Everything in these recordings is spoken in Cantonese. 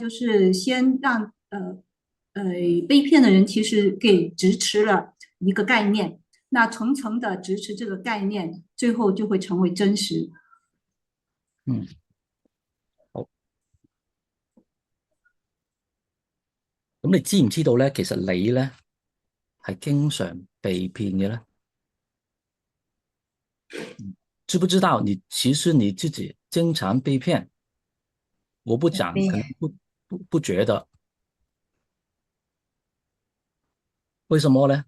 就是先让被骗的人其实给支持了一个概念，那层层的支持这个概念，最后就会成为真實。嗯，好。咁你知唔知道咧？其實你咧係經常被騙嘅咧？知不知道其實你自己經常被騙？我不講，可能不覺得。為什麼咧？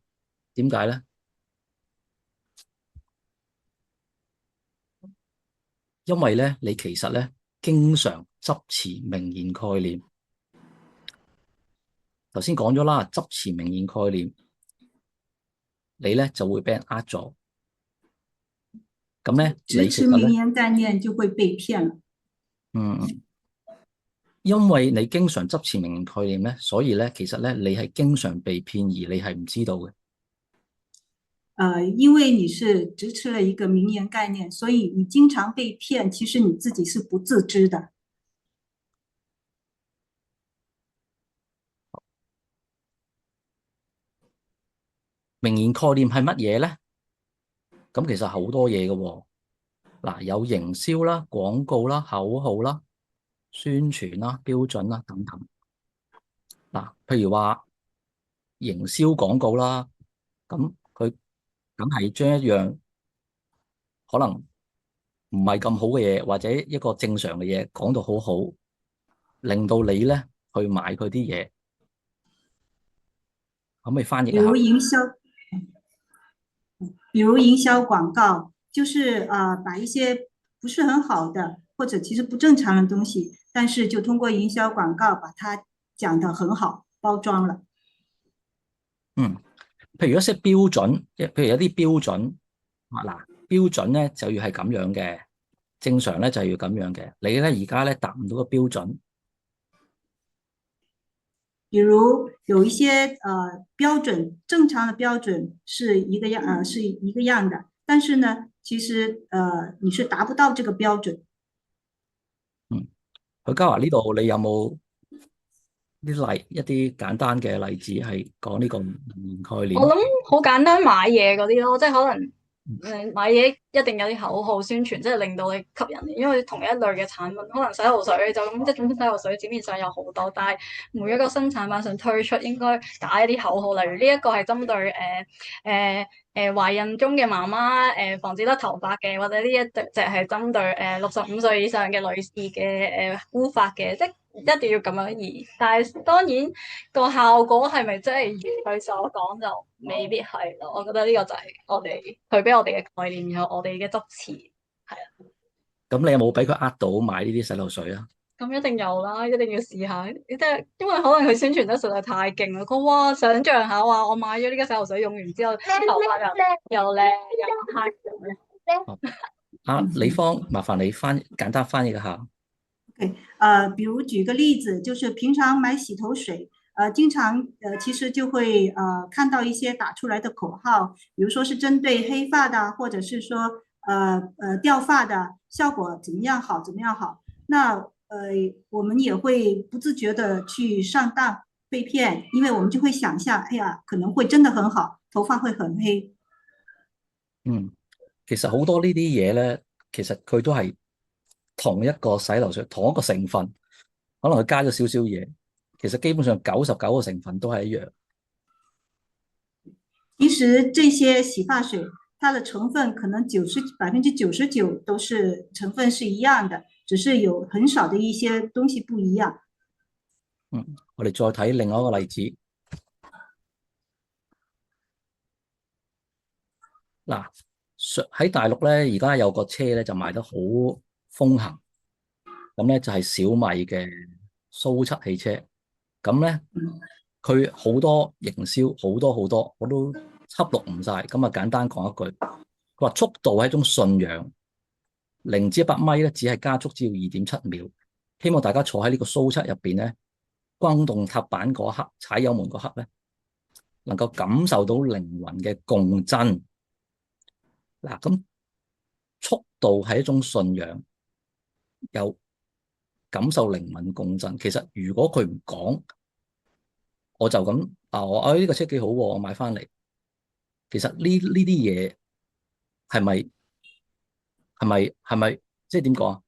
點解咧？因為咧，你其實咧經常執持名言概念。頭先講咗啦，執持名言概念，你咧就會俾人呃咗。咁咧，支持你其實咧，名言概念就會被騙了。嗯，因為你經常執持名言概念咧，所以咧，其實咧你係經常被騙，而你係唔知道嘅。因為你是支持了一個名言概念，所以你經常被騙，其實你自己是不自知的。名言概念係乜嘢咧？咁其實好多嘢嘅喎。嗱，有營銷啦、廣告啦、口號啦、宣傳啦、標準啦等等。嗱，譬如話營銷廣告啦，咁佢梗係將一樣可能唔係咁好嘅嘢，或者一個正常嘅嘢講到好好，令到你咧去買佢啲嘢。可唔可以翻譯一比如下？營銷，比如營銷廣告，就是把一些不是很好的或者其實不正常的東西，但是就通過營銷廣告把它講得很好，包裝了。嗯，譬如一些標準，譬如有啲標準，嗱，標準咧就要係咁樣嘅，正常咧就要咁樣嘅。你咧而家咧達唔到個標準。比如有一些標準，正常的標準是一個樣，是一個樣的，但是呢，其實你是達不到這個標準。嗯，許家華呢度你有冇一啲簡單嘅例子係講呢個名言概念？我諗好簡單買嘢嗰啲咯，即係可能買嘢一定有啲口號宣傳，即係令到你吸引你。因為同一類嘅產品，可能洗頭水就咁一種洗頭水，紙面上有好多，但係每一個新產品想推出，應該打一啲口號，例如呢一個係針對懷孕中嘅媽媽防止甩頭髮嘅，或者呢一隻係針對65歲以上嘅女士嘅護髮嘅，即係一定要咁樣而。但係當然個效果係咪真係如佢所講就未必係咯。我覺得呢個就係佢俾我哋嘅概念，然後我哋嘅執持係啊。咁你有冇俾佢呃到買呢啲洗頭水啊？咁一定有啦，一定要試下。即係因為可能佢宣傳得實在太勁啦，佢哇想像下話我買咗呢個洗頭水用完之後，頭髮又靚又黑咁樣。李芳，麻煩你簡單翻譯一下。OK，比如舉個例子，就是平常買洗頭水，經常其實就會看到一些打出來的口號，比如說是針對黑髮的，或者是說掉髮的效果怎麼樣好，怎麼樣好。那我們也會不自覺的去上當被騙，因為我們就會想象，哎呀，可能會真的很好，頭髮會很黑。嗯，其實好多呢啲嘢咧，其實佢都係同一個洗頭水，同一個成分，可能佢加咗少少嘢，其實基本上99個成分都係一樣。其實這些洗髮水，它的成分可能99%都是成分是一樣的，只是有很少的一些東西不一樣。我哋再睇另外一個例子。嗱，喺大陸咧，而家有個車咧就賣得好風行，咁咧就係小米嘅蘇七汽車。咁咧佢好多營銷，好多好多，我都輯錄唔晒。咁啊，簡單講一句，佢話速度係一種信仰，0至100米咧只係加速只要2.7秒。希望大家坐喺呢個蘇七入邊咧，轟動踏板嗰刻，踩油門嗰刻咧，能夠感受到靈魂嘅共振。咁速度係一種信仰，又感受靈魂共振。其實如果佢唔講，我就咁我呢個車幾好喎，我買翻嚟。其實呢啲嘢係咪即係點講啊？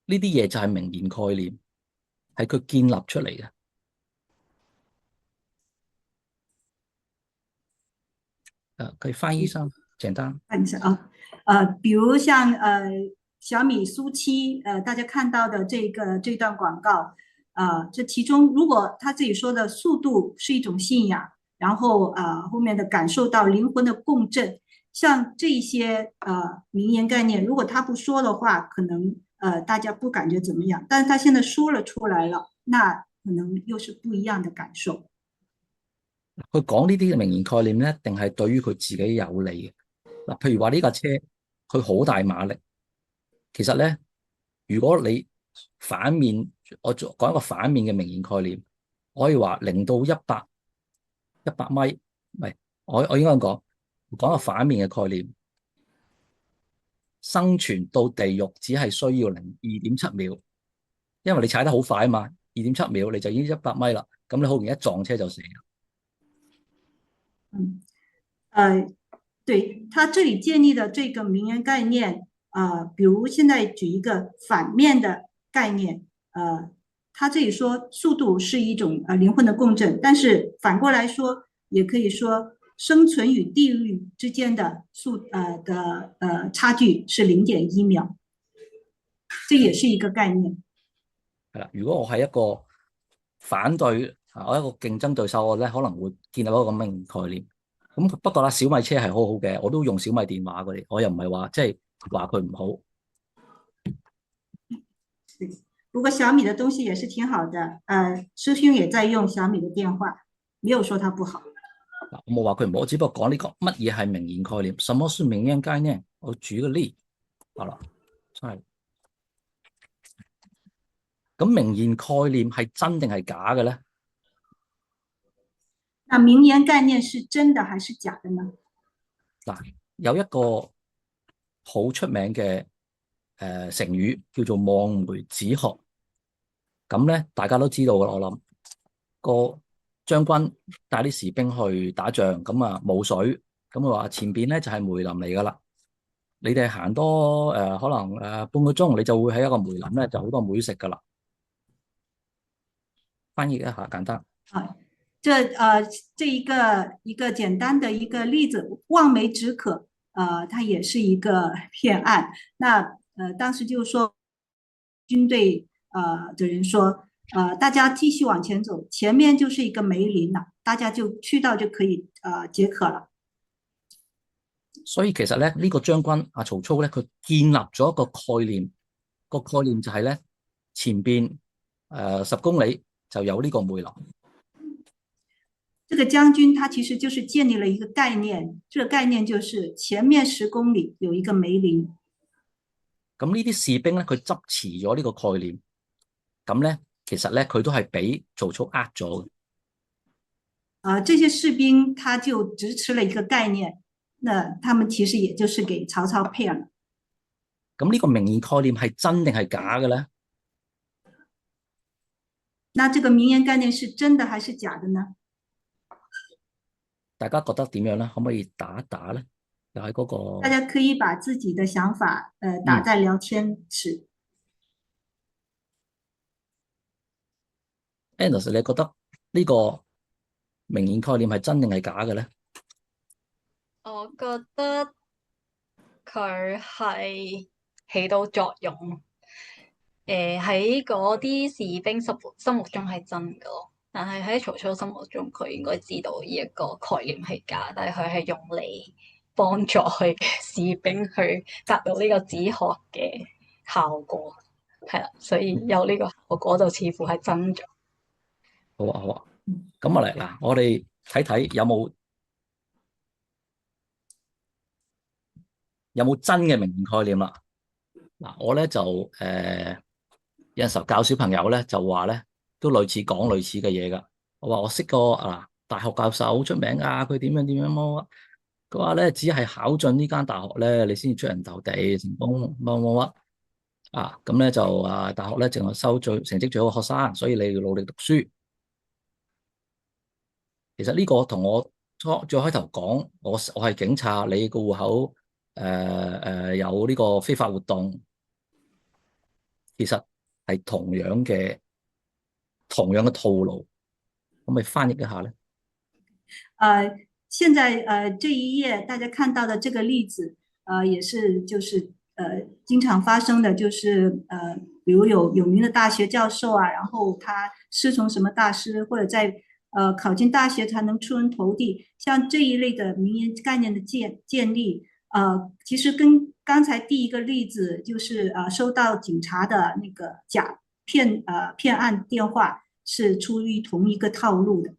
呢啲嘢就係名言概念，係佢建立出嚟嘅。可以翻醫生簡單。看一下啊，比如像小米苏7，大家看到的这段广告，这其中如果他自己说的速度是一种信仰，然后后面的感受到灵魂的共振，像这些名言概念，如果他不说的话，可能大家不感覺怎麼樣，但是他現在說了出來了，那可能又是不一樣的感受。佢講呢啲嘅名言概念咧，一定係對於佢自己有利嘅。嗱，譬如話呢架車佢好大馬力，其實咧，如果你反面，我講一個反面嘅名言概念，我可以話0到100米，唔係，我應該講個反面嘅概念，生存到地獄只係需要2.7秒，因為你踩得好快啊嘛，2.7秒你就已經100米啦，咁你好容易一撞車就死啦。對，他這裡建立的這個名言概念，比如現在舉一個反面的概念，他這裡說速度是一種靈魂的共振，但是反過來說，也可以說生存與地獄之間的差距是0.1秒，這也是一個概念。係啦，如果我係一個反對我一個競爭對手，我咧可能會建立一個咁嘅概念。咁不過啦，小米車係好好嘅，我都用小米電話嗰啲，我又唔係話即係話佢唔好。不過小米的東西也是挺好的，師兄也在用小米的電話，沒有說它不好。我冇話佢唔好，我只不過講呢個乜嘢係名言概念，什麼是名言概念？我舉個例，好啦，真係。咁名言概念係真定係假嘅咧？那名言概念是真的還是假的呢？嗱，有一個好出名嘅成語叫做望梅止渴。咁咧，大家都知道噶啦。我諗個將軍帶啲士兵去打仗，咁啊冇水，咁佢話前邊咧就係梅林嚟噶啦。你哋行多可能半個鐘，你就會喺一個梅林咧就好多梅食噶啦。翻譯一下簡單。這一個簡單的一個例子，望梅止渴，它也是一個騙案。那當時就說軍隊的人說，大家繼續往前走，前面就是一個梅林啦，大家就去到就可以解渴了。所以其實咧，呢個將軍阿曹操咧，佢建立咗一個概念，個概念就係咧，前邊10公里就有呢個梅林。這個將軍他其實就是建立了一個概念，這個概念就是前面10公里有一個梅林。咁呢啲士兵咧，佢執持咗呢個概念，咁咧其實咧佢都係俾曹操呃咗嘅。這些士兵他就支持了一個概念，那他們其實也就是給曹操騙了。咁呢個名言概念係真定係假嘅咧？那這個名言概念是真的還是假的呢？大家覺得點樣咧？可唔可以打一打咧？又喺嗰個，大家可以把自己的想法打在聊天室。Anus，你覺得呢個名言概念係真定係假嘅咧？我覺得佢係起到作用，喺嗰啲士兵心目中係真嘅咯。但係喺曹操心目中，佢應該知道呢一個概念係假，但係佢係用嚟幫助佢嘅士兵去達到呢個止渴嘅效果，係啦，所以有呢個效果就似乎係真咗。好啊，好啊，咁啊嚟嗱，我哋睇睇有冇真嘅名言概念啦。嗱，我咧就有陣時候教小朋友咧就話咧。都類似講類似嘅嘢噶。我話我識個大學教授好出名啊，佢點樣點樣麼？佢話咧只係考進呢間大學咧，你先至出人頭地成功乜乜乜。咁咧就大學咧淨係收成績最好嘅學生，所以你要努力讀書。其實呢個同我最開頭講，我係警察，你個戶口有呢個非法活動，其實係同樣嘅套路，可唔可以翻譯一下咧？現在這一頁大家看到的這個例子，也是就是經常發生的，就是比如有名的大學教授啊，然後他師從什麼大師，或者在考進大學才能出人頭地，像這一類的名言概念的建立，其實跟剛才第一個例子就是收到警察的那個騙案電話是出於同一個套路的。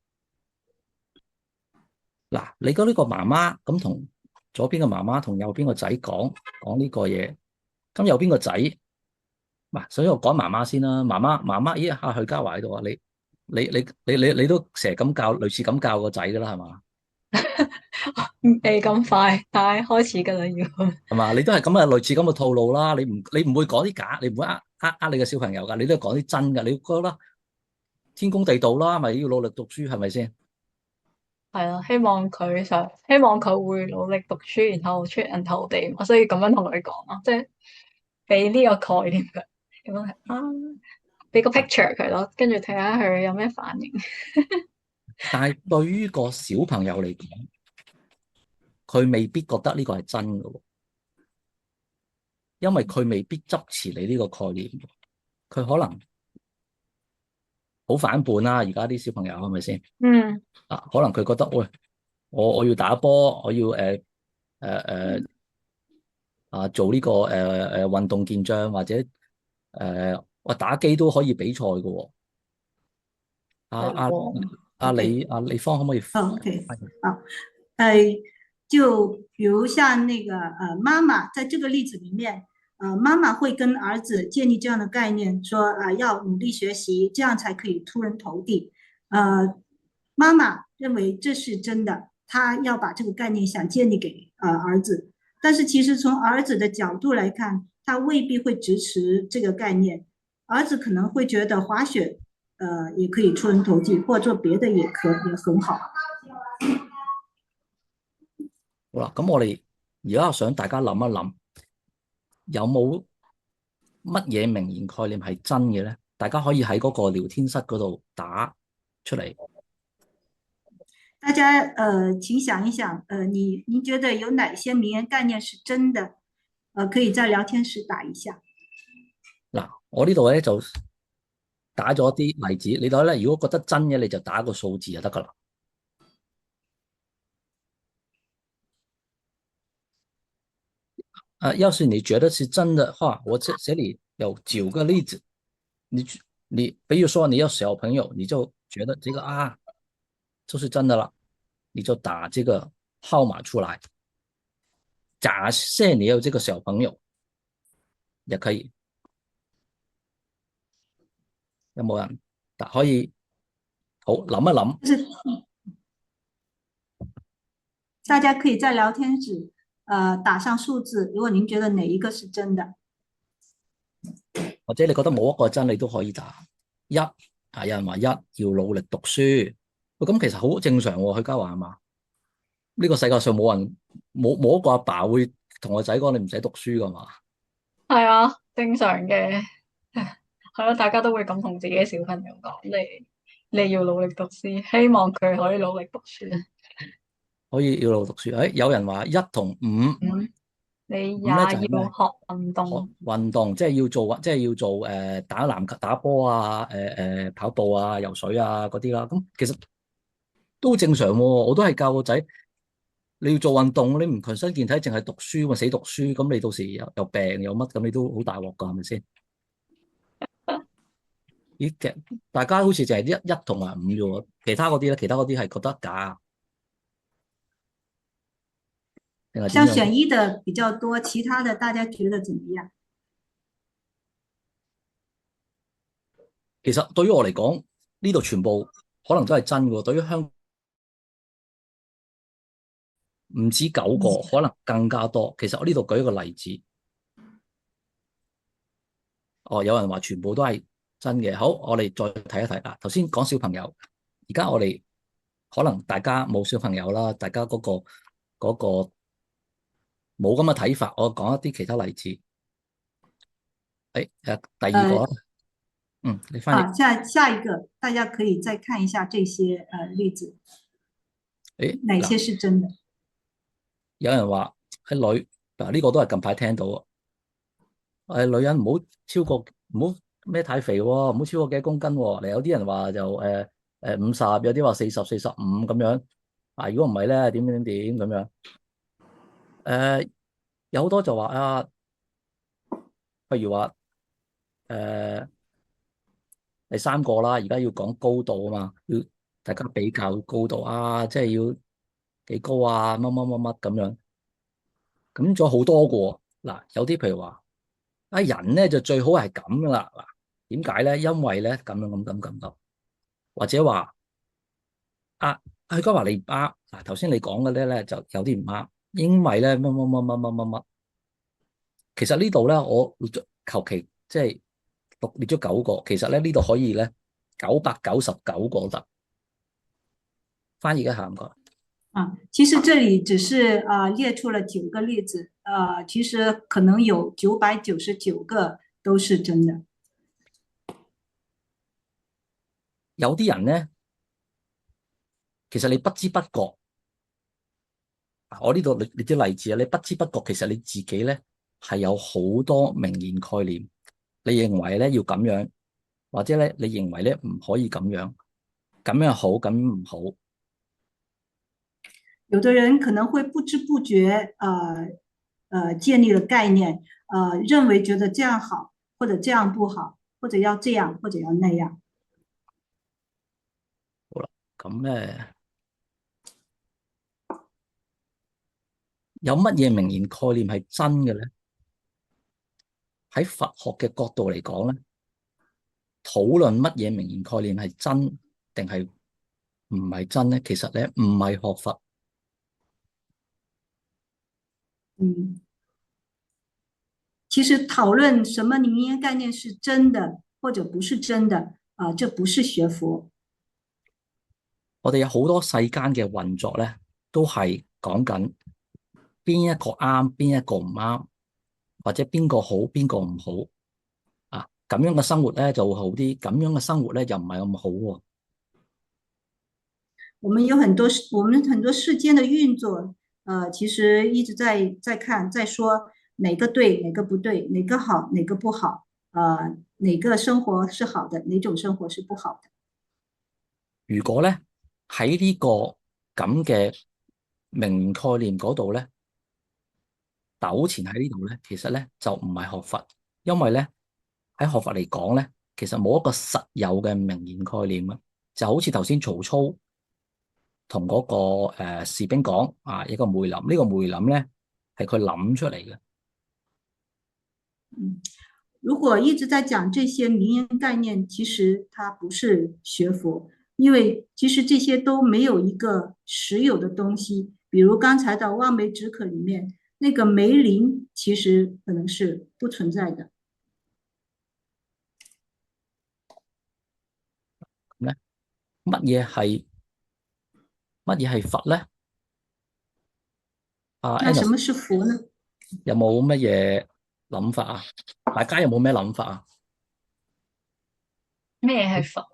嗱，你講呢個媽媽咁同左邊嘅媽媽同右邊個仔講呢個嘢，咁右邊個仔，所以我講媽媽先啦。媽媽，咦下許家華喺度啊？你都成日咁教，類似咁教個仔噶啦，係嘛？未咁快，但係開始噶啦要。係嘛？你都係咁嘅類似咁嘅套路啦。你唔會講啲假，你唔會呃你嘅小朋友噶，你都係講啲真噶。你覺得天公地道啦，咪要努力讀書，係咪先？係啊，希望佢會努力讀書，然後出人頭地。我所以咁樣同佢講啊，即係俾呢個概念佢，咁樣俾個 picture 佢咯，跟住睇下佢有咩反應。但係對於個小朋友嚟講，佢未必覺得呢個係真嘅，因為佢未必執持你呢個概念，佢可能好反叛啦。而家啲小朋友係咪先？嗯。可能佢覺得喂，我要打波，我要做呢個運動健將，或者我打機都可以比賽嘅喎。李芳可唔可以？OK， 好，就比如像那個媽媽，在這個例子裡面，媽媽會跟兒子建立這樣的概念，說要努力學習，這樣才可以出人頭地。媽媽認為這是真的，她要把這個概念想建立給兒子，但是其實從兒子的角度來看，他未必會支持這個概念。兒子可能會覺得滑雪，也可以出人頭地，或者做別的也很好。好啦，咁我哋而家想大家諗一諗，有冇乜嘢名言概念係真嘅咧？大家可以喺嗰個聊天室嗰度打出嚟。大家請想一想，您覺得有哪些名言概念是真的？可以在聊天室打一下。嗱，我呢度咧就打咗啲例子，你睇咧，如果覺得真嘅，你就打個數字就得噶啦。要是你覺得是真的話，我這裡有9個例子。你比如說你有小朋友，你就覺得這個就是真的了，你就打這個號碼出來。假設你有這個小朋友，也可以。有冇人可以好諗一諗？大家可以在聊天室打上數字，如果您覺得哪一個是真的，或者你覺得冇一個真，你都可以打一。有人話一要努力讀書，咁其實好正常喎。許家華係嘛？呢個世界上冇一個阿爸會同個仔講你唔使讀書噶嘛？係啊，正常嘅，係咯，大家都會咁同自己小朋友講，你要努力讀書，希望佢可以努力讀書。可以要努力讀書。有人話1同5，你也要學運動。學運動即係要做打籃球、打波啊，跑步啊、游水啊嗰啲啦。咁其實都正常喎。我都係教個仔，你要做運動，你唔強身健體，淨係讀書咪死讀書。咁你到時有病有乜，咁你都好大鑊噶，係咪先？咦，其實大家好似淨係一同埋5啫喎，其他嗰啲咧，其他嗰啲係覺得假。像選一的比較多，其他的大家覺得怎麼樣？其實對於我嚟講，呢度全部可能都係真嘅。對於香港唔止9個，可能更加多。其實我呢度舉一個例子，哦，有人話全部都係真嘅。好，我哋再睇一睇啦。頭先講小朋友，而家我哋可能大家冇小朋友啦，大家嗰個冇咁嘅睇法。我講一啲其他例子。第二個啦，你翻譯。下一個，大家可以再看一下這些例子，哪些是真的？有人話女嗱，呢個都係近排聽到女人唔好超過，唔好孭太肥喎，唔好超過幾多公斤喎。有啲人話就50，有啲話40、45咁樣。如果唔係咧，點咁樣？有好多就話譬如話第三個啦，而家要講高度啊嘛，要大家比較高度即係要幾高乜乜咁樣。咁仲有好多個嗱，有啲譬如話人咧就最好係咁噶啦。嗱，點解咧？因為咧咁樣，或者話佢講話你唔啱。嗱，頭先你講嘅咧就有啲唔啱，因為咧乜。其實呢度咧我求其即係列咗9個，其實咧呢度可以咧999個得。翻譯一下唔該。其實這裡只是列出了9個例子，其實可能有999個都是真的。有啲人咧，其實你不知不覺，我呢度列啲例子你不知不覺其實你自己咧係有好多名言概念，你認為咧要咁樣，或者咧你認為咧唔可以咁樣，咁樣好，咁唔好。有的人可能會不知不覺建立了概念，認為覺得這樣好，或者這樣不好，或者要這樣，或者要那樣。好啦，咁咧有乜嘢名言概念係真嘅咧？喺佛學嘅角度嚟講咧，討論乜嘢名言概念係真定係唔係真咧？其實咧唔係學佛。其實討論什麼名言概念是真的或者不是真的這不是學佛。我哋有好多世間嘅運作咧，都係講緊邊一個啱，邊一個唔啱，或者邊個好，邊個唔好咁樣嘅生活咧就會好啲，咁樣嘅生活咧又唔係咁好喎。我們很多世間的運作，其實一直在看，在說哪個對，哪個不對，哪個好，哪個不好，哪個生活是好的，哪種生活是不好的。如果咧喺呢個咁嘅名言概念嗰度咧糾纏喺呢度咧，其實咧就唔係學佛，因為咧喺學佛嚟講咧，其實冇一個實有嘅名言概念啊，就好似頭先曹操同嗰個士兵講一個梅林，呢個梅林咧係佢諗出嚟嘅。如果一直在講這些名言概念，其實它不是學佛，因為其實這些都沒有一個實有的東西。比如剛才的望梅止渴裏面，那個梅林其實可能是不存在的。咧乜嘢係佛咧？那什麼是佛呢？有冇乜嘢諗法啊？大家有冇咩諗法啊？咩係佛？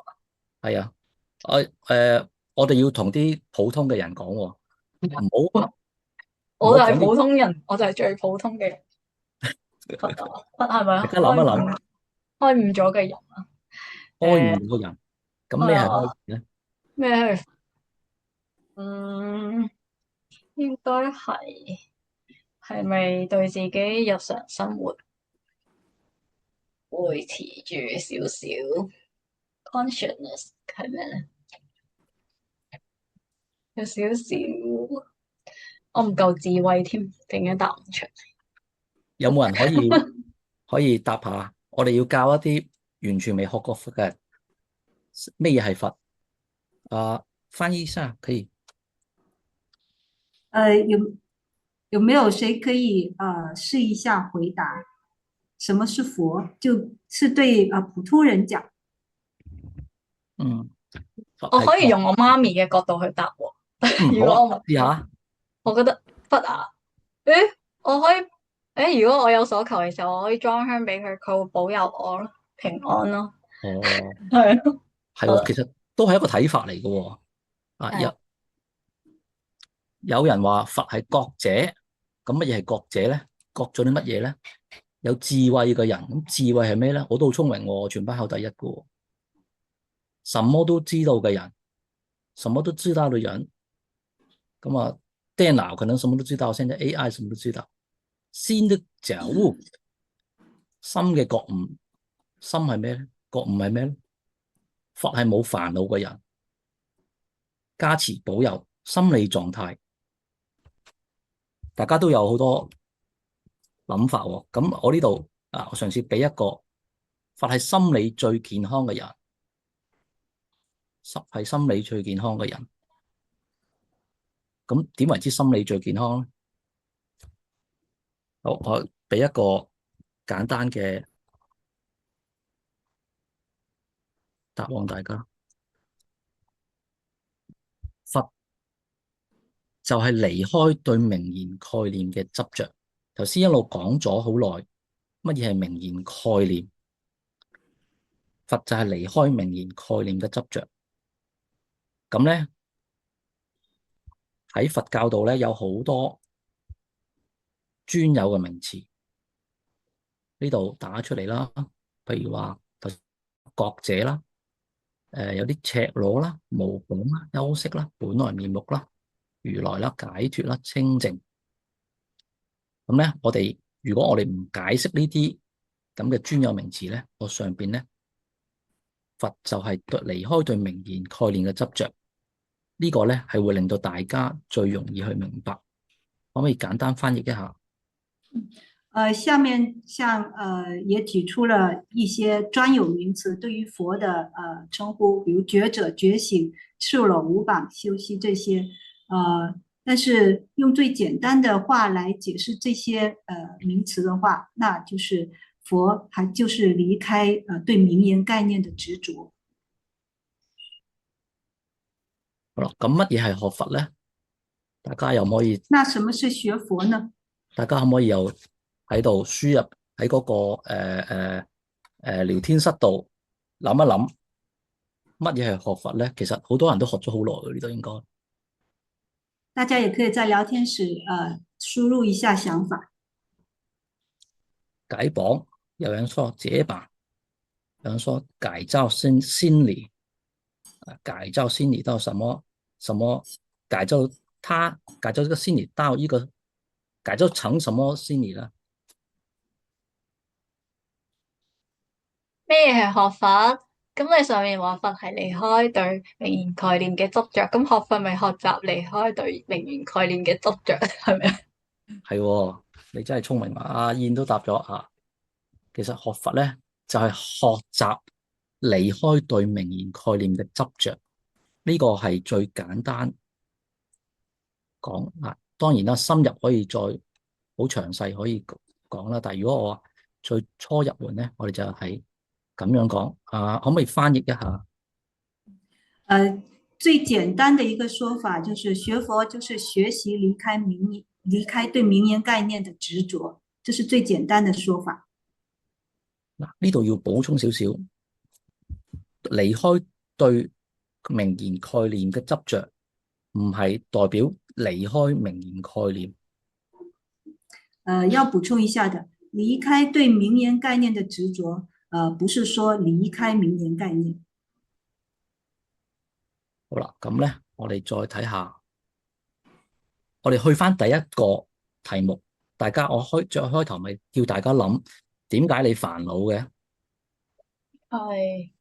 係啊，我哋要同啲普通嘅人講喎，唔好。我就係普通人，我就係最普通嘅人。佛係咪啊？大家諗一諗，開悟咗嘅人啊？開悟嘅人，咁咩係開悟咧？咩係？應該係咪對自己日常生活維持住少少 consciousness 係咩咧？有少少，我唔夠智慧添，點解答唔出？有冇人可以答下？我哋要教一啲完全未學過佛嘅咩嘢係佛？翻譯一下可以。有沒有誰可以試一下回答？什麼是佛，就是對普通人講。我可以用我媽咪嘅角度去答喎。如果我試下，我覺得佛啊，誒，我可以如果我有所求嘅時候，我可以裝香俾佢，佢會保佑我咯，平安咯。哦，係咯，係喎，其實都係一個睇法嚟嘅喎。有人話佛係覺者，咁乜嘢係覺者咧？覺咗啲乜嘢咧？有智慧嘅人，咁智慧係咩咧？我都好聰明喎，全班考第一嘅喎。什麼都知道嘅人，什麼都知道嘅人，咁啊，電腦可能什麼都知道，現在 AI 什麼都知道。心的覺悟，心嘅覺悟，心係咩咧？覺悟係咩咧？佛係冇煩惱嘅人，加持保佑心理狀態，大家都有好多諗法喎。咁我呢度我嘗試俾一個佛係心理最健康嘅人，係心理最健康嘅人。咁點為之心理最健康咧？好，我俾一個簡單嘅答案大家。佛就係離開對名言概念嘅執着。頭先一路講咗好耐，乜嘢係名言概念？佛就係離開名言概念嘅執着。咁咧喺佛教度咧有好多專有嘅名詞，呢度打出嚟啦。譬如話覺者啦，有啲赤裸啦、無本啦、休息啦、本來面目啦、如來啦、解脫啦、清淨。咁咧，如果我哋唔解釋呢啲咁嘅專有名詞咧，我上邊咧佛就係離開對名言概念嘅執着。呢個咧係會令到大家最容易去明白。可唔可以簡單翻譯一下？下面也提出了一些專有名詞對於佛的稱呼，比如覺者、覺醒、赤裸、無綁、休息這些。但是用最簡單的話來解釋這些名詞的話，那就是佛還就是離開對名言概念的執着。好啦，咁乜嘢係學佛咧？大家又可以？那什麼是學佛呢？大家可唔可以又喺度輸入喺嗰個聊天室度諗一諗乜嘢係學佛咧？其實好多人都學咗好耐嘅，呢度應該。大家也可以在聊天室輸入一下想法。解綁，有人說解綁，有人說改造心理，改造心理到什麼改造這個心理到一個改造成什麼心理呢？咩係學佛？咁你上面話佛係離開對名言概念嘅執着，咁學佛咪學習離開對名言概念嘅執着，係咪？係喎，你真係聰明啊！阿燕都答咗啊。其實學佛咧就係學習離開對名言概念嘅執着，呢個係最簡單講啊。當然啦，深入可以再好詳細可以講啦。但係如果我話最初入門咧，我哋就係咁樣講啊。可唔可以翻譯一下？最簡單的一個說法就是學佛就是學習離開對名言概念的執着，這是最簡單的說法。嗱，呢度要補充少少，離開對名言概念嘅執着，唔係代表離開名言概念。要補充一下的，離開對名言概念的執着，不是說離開名言概念。好啦，咁咧，我哋再睇下，我哋去翻第一個題目，大家最開頭咪叫大家諗，點解你煩惱嘅？係，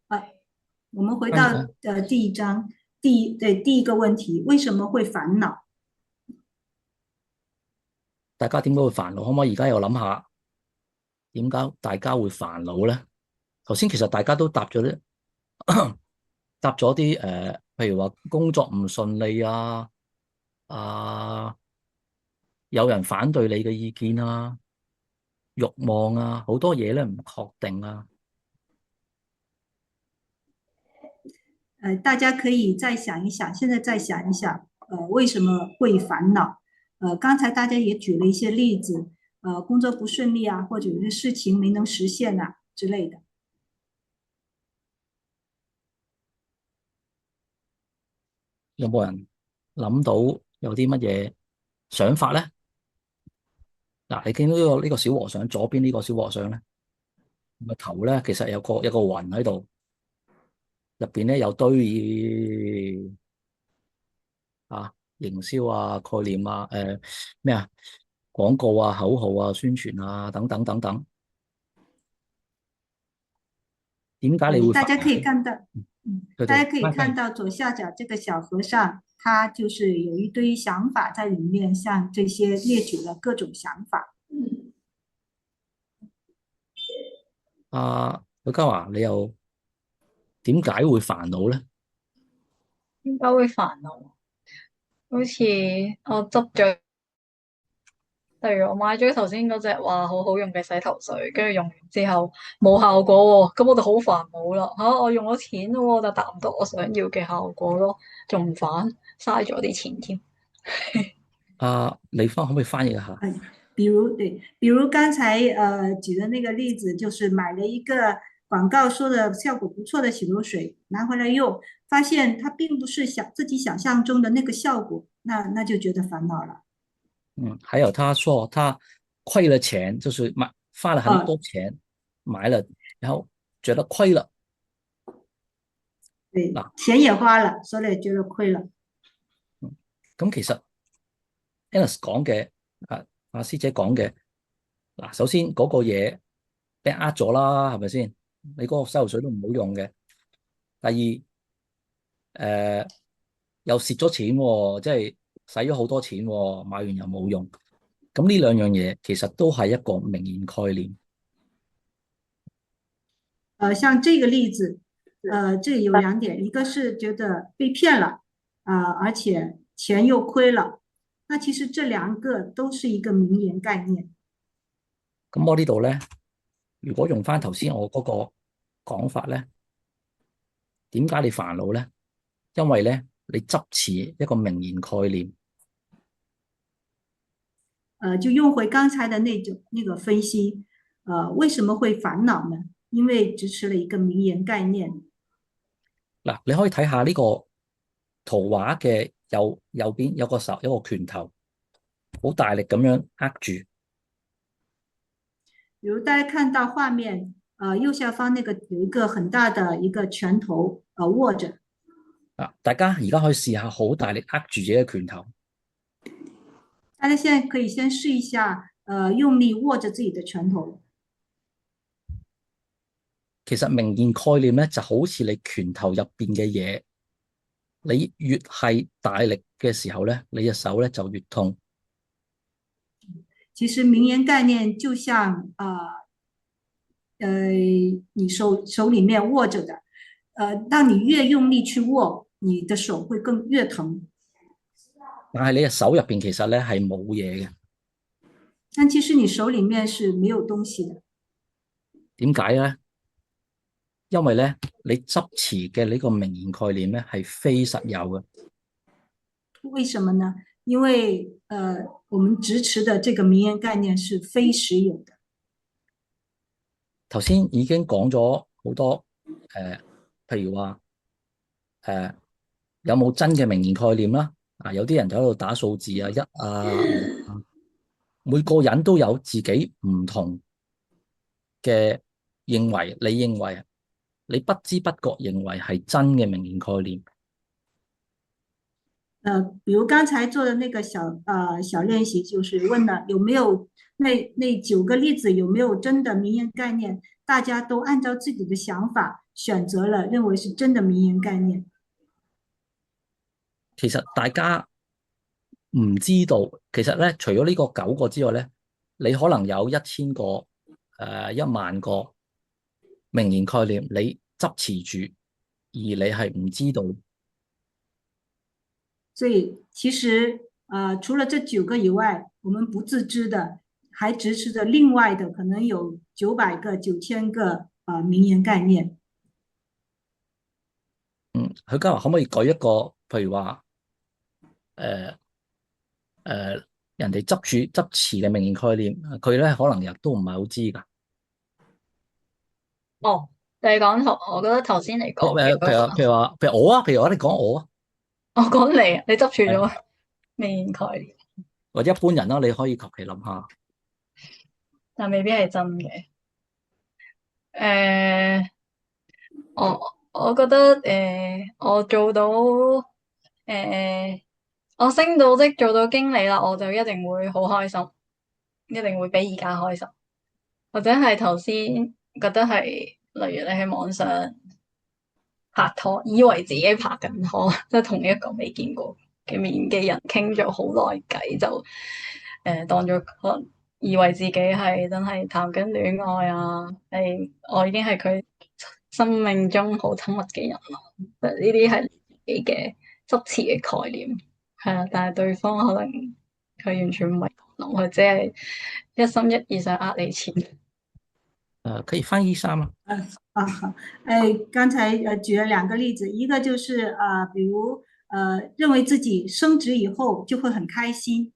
我們回到第一章，第一個問題，為什麼會煩惱？大家點解會煩惱？可唔可以而家又諗下，點解大家會煩惱咧？頭先其實大家都答咗啲譬如話工作唔順利啊，有人反對你嘅意見啊，慾望啊，好多嘢咧唔確定啊。大家可以再想一想，现在再想一想，为什么会烦恼？刚才大家也举了一些例子，工作不顺利啊，或者是事情没能实现啊之类的。有冇人諗到有啲乜嘢想法咧？嗱，你見到呢個小和尚，左邊呢個小和尚咧，個頭咧其實有個雲喺度，入邊咧有堆營銷啊、概念啊、咩廣告啊、口號啊、宣傳啊等等等等。點解你會煩大家可以惱？看到，大家可以看佢哋到左下角这个小和尚，他就是有一堆想法在里面，像这些列举了各种想法。許家華，你又點解會煩惱咧？點解會煩惱？好似我執咗，例如我買咗頭先嗰隻話好好用嘅洗頭水，跟住用完之後冇效果喎，咁我就好煩惱啦。我用咗錢咯，就達唔到我想要嘅效果咯，仲唔煩，嘥咗啲錢添。你可唔可以翻譯一下？比如刚才举的那个例子，就是买了一个广告说的效果不错的洗头水，拿回来用，发现它并不是自己想象中的那个效果，那就觉得烦恼了。还有他說他虧了錢，就是花了很多錢買了，然後覺得虧了。對，錢也花了，所以覺得虧了。咁其實 Alice 講嘅，阿師姐講嘅，首先嗰個嘢俾人呃咗啦，係咪先？你嗰個洗頭水都唔好用嘅。第二，又蝕咗錢喎，即係使咗好多錢喎，買完又冇用。咁呢兩樣嘢其實都係一個名言概念。像這個例子，這有兩點，一個是覺得被騙了，而且錢又虧了。那其實這兩個都是一個名言概念。咁我呢度咧，如果用翻頭先我嗰個講法咧，點解你煩惱咧？因為咧你執持一個名言概念。就用回剛才的那個分析，為什麼會煩惱呢？因為支持了一個名言概念。嗱，你可以睇下呢個圖畫嘅右邊有個手，有個拳頭，好大力咁樣握住。比如大家看到畫面，右下方那個有一個很大的一個拳頭，握着。大家而家可以試下好大力握住自己嘅拳頭。大家現在可以先試一下，用力握着自己的拳頭。其實名言概念咧就好似你拳頭入邊嘅嘢，你越係大力嘅時候咧，你隻手咧就越痛。其實名言概念就像你手裏面握着的，當你越用力去握，你的手會越疼。但係你隻手入邊其實咧係冇嘢嘅。但其實你手裏面是沒有東西的。點解咧？因為咧你執持嘅呢個名言概念咧係非實有嘅。為什麼呢？因為我們執持的這個名言概念是非實有的。頭先已經講咗好多譬如話有冇真嘅名言概念啦？有啲人就喺度打數字啊，每個人都有自己唔同嘅認為，你認為你不知不覺認為係真嘅名言概念。比如剛才做的那個小練習，就是問了有沒有那9個例子有沒有真的名言概念？大家都按照自己的想法選擇了，認為是真的名言概念。其實大家唔知道，其實咧除咗呢個9個之外咧，你可能有1000個、1萬個名言概念，你執持住，而你係唔知道。所以其實除了這9個以外，我們不自知的还支持着另外的可能有900个、9000个名言概念。許家華可唔可以舉一個，譬如話人哋執持嘅名言概念，佢咧可能亦都唔係好知㗎。哦，你講我覺得頭先嚟講嘅譬如我你講我啊，我講你執住咗名言概念，或者一般人啦，你可以求其諗下。但未必係真嘅。我覺得我做到我升到職做到經理啦，我就一定會好開心，一定會比而家開心。或者係頭先覺得係，例如你喺網上拍拖，以為自己拍緊拖，即係同一個未見過嘅面嘅人傾咗好耐偈，就當咗可能以為自己係真係談緊戀愛啊，我已經係佢生命中好親密嘅人咯。呢啲係自己嘅執持嘅概念，係啊，但係對方可能佢完全唔係咁諗，佢只係一心一意想呃你錢。可以翻譯一下嗎？好，剛才舉了2個例子，一個就是比如認為自己升職以後就會很開心，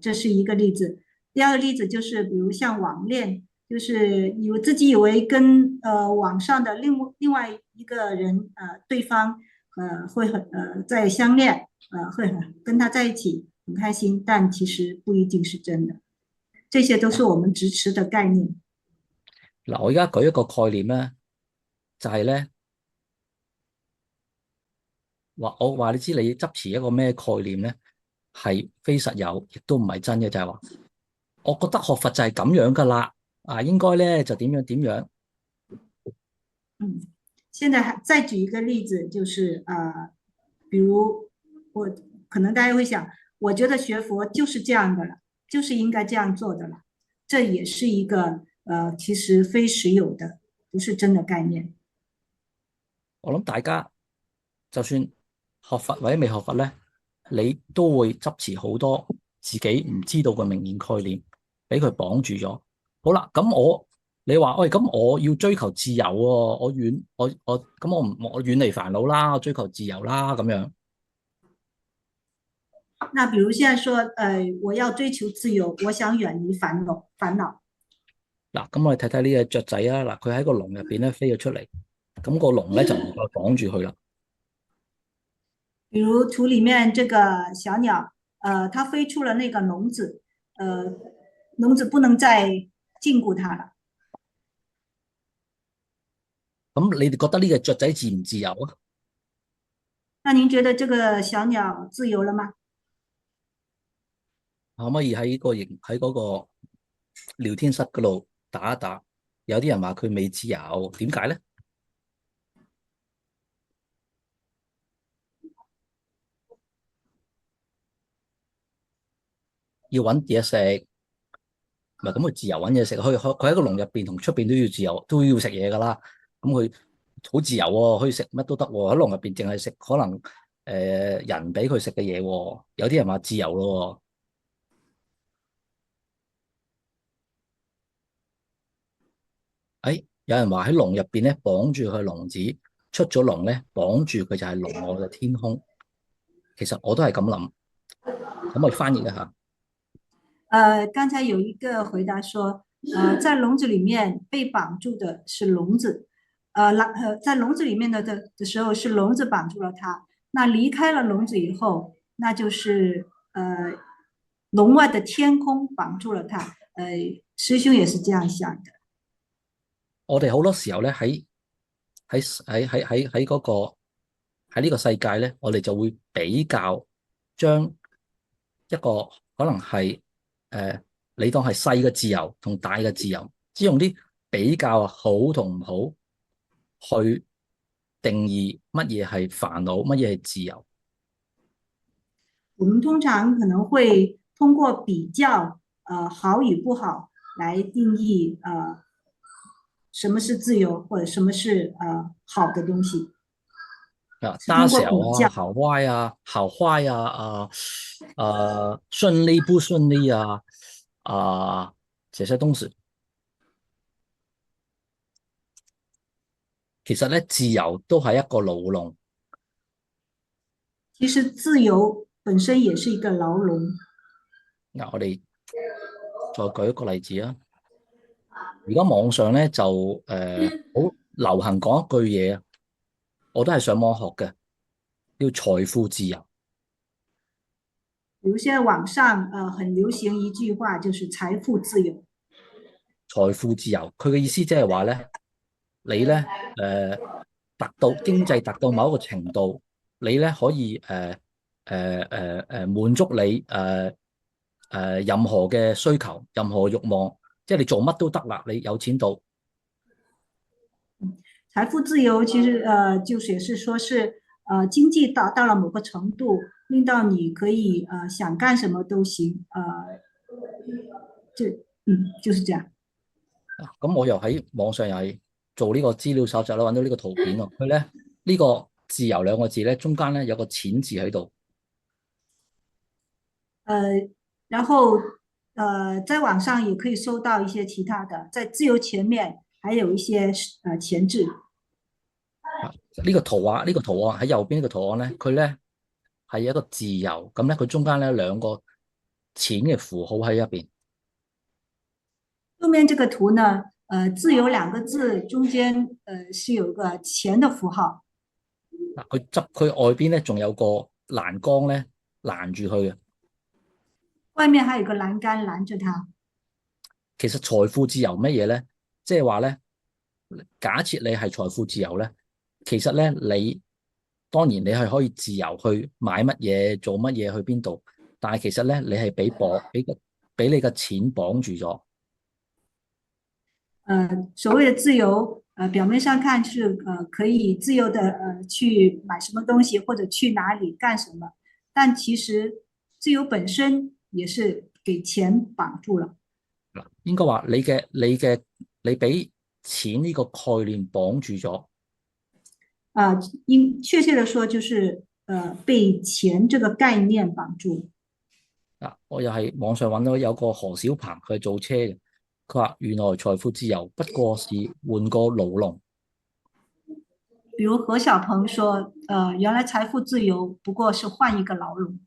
這是一個例子。第二個例子就是比如像網戀，就是自己以為跟網上的另外一個人對方會在相戀，會跟他在一起很開心，但其實不一定是真的。這些都是我們支持的概念。嗱，我而家舉一個概念咧，就係咧我話你知你執持一個咩概念咧，係非實有，亦都唔係真嘅，就係話我覺得學佛就係咁樣噶啦，應該咧就點樣點樣。現在再舉一個例子，就是比如可能大家會想，我覺得學佛就是這樣的了，就是應該這樣做的了，這也是一個其實非實有的，不是真的概念。我諗大家就算學佛或者未學佛咧，你都會執持好多自己唔知道嘅名言概念，俾佢綁住咗。好啦，咁你話喂，咁我要追求自由喎，我遠離煩惱啦，我追求自由啦，咁樣。那比如現在說，我要追求自由，我想遠離煩惱。嗱，咁我哋睇睇呢隻雀仔啊，嗱，佢喺個籠入邊咧飛咗出嚟，咁個籠咧就唔再綁住佢啦。比如圖裏面這個小鳥，它飛出了那個籠子，籠子不能再禁錮它了。咁你哋覺得呢個雀仔自唔自由啊？那您覺得這個小鳥自由了嗎？可唔可以喺嗰個聊天室嗰度打一打？有啲人話佢未自由，點解咧？要揾嘢食，唔係咁佢自由揾嘢食。佢喺個籠入邊同出邊都要自由，都要食嘢噶啦。咁佢好自由喎，可以食乜都得喎。喺籠入邊淨係食可能人俾佢食嘅嘢喎。有啲人話自由咯。有人話喺籠入邊咧綁住佢籠子，出咗籠咧綁住佢就係籠外嘅天空。其實我都係咁諗，可唔可以翻譯一下？剛才有一個回答說，在籠子裡面被綁住的是籠子，在籠子裡面的時候是籠子綁住了他，那離開了籠子以後，那就是籠外的天空綁住了他。師兄也是這樣想的。我哋好多時候咧喺呢個世界咧，我哋就會比較將一個可能係你當係細嘅自由同大嘅自由，只用啲比較好同唔好去定義乜嘢係煩惱，乜嘢係自由。我們通常可能會通過比較好與不好來定義什麼是自由，或者什麼是好的東西。大小啊，好壞啊，好壞啊，順利不順利啊，這些東西。其實咧，自由都係一個牢籠。其實自由本身也是一個牢籠。嗱，我哋再舉一個例子啊。而家網上咧就好流行講一句嘢啊，我都係上網學嘅，叫財富自由。比如現在網上很流行一句話，就是財富自由。財富自由，佢嘅意思即係話咧，你咧達到經濟達到某一個程度，你咧可以滿足你任何嘅需求、任何慾望，即係你做乜都得啦。你有錢到。財富自由其實就是也是說是經濟到了某個程度，令到你可以想幹什麼都行，就是這樣。咁我又喺網上又係做呢個資料搜集啦，揾到呢個圖片喎。佢咧呢個自由兩個字咧，中間咧有個錢字喺度。然後在網上也可以搜到一些其他的，在自由前面還有一些錢字。呢個圖畫喺右邊呢個圖案咧，佢咧係一個自由，咁咧佢中間咧兩個錢嘅符號喺入邊。右面這個圖呢，自由兩個字中間是有個錢的符號。嗱，佢外邊咧仲有個欄杆咧攔住佢嘅。外面還有個欄杆攔住它。其實財富自由乜嘢咧？即係話咧，假設你係財富自由咧，其實咧你當然你係可以自由去買乜嘢、做乜嘢、去邊度，但係其實咧你係俾你嘅錢綁住咗。所謂的自由，表面上看是可以自由的去買什麼東西或者去哪裡幹什麼，但其實自由本身也是給錢綁住了。應該話你俾錢呢個概念綁住咗。確切的說就是被錢這個概念綁住。我又係網上揾到有個何小鵬，佢係做車嘅。佢話原來財富自由不過是換個牢籠。比如何小鵬說，原來財富自由不過是換一個牢籠。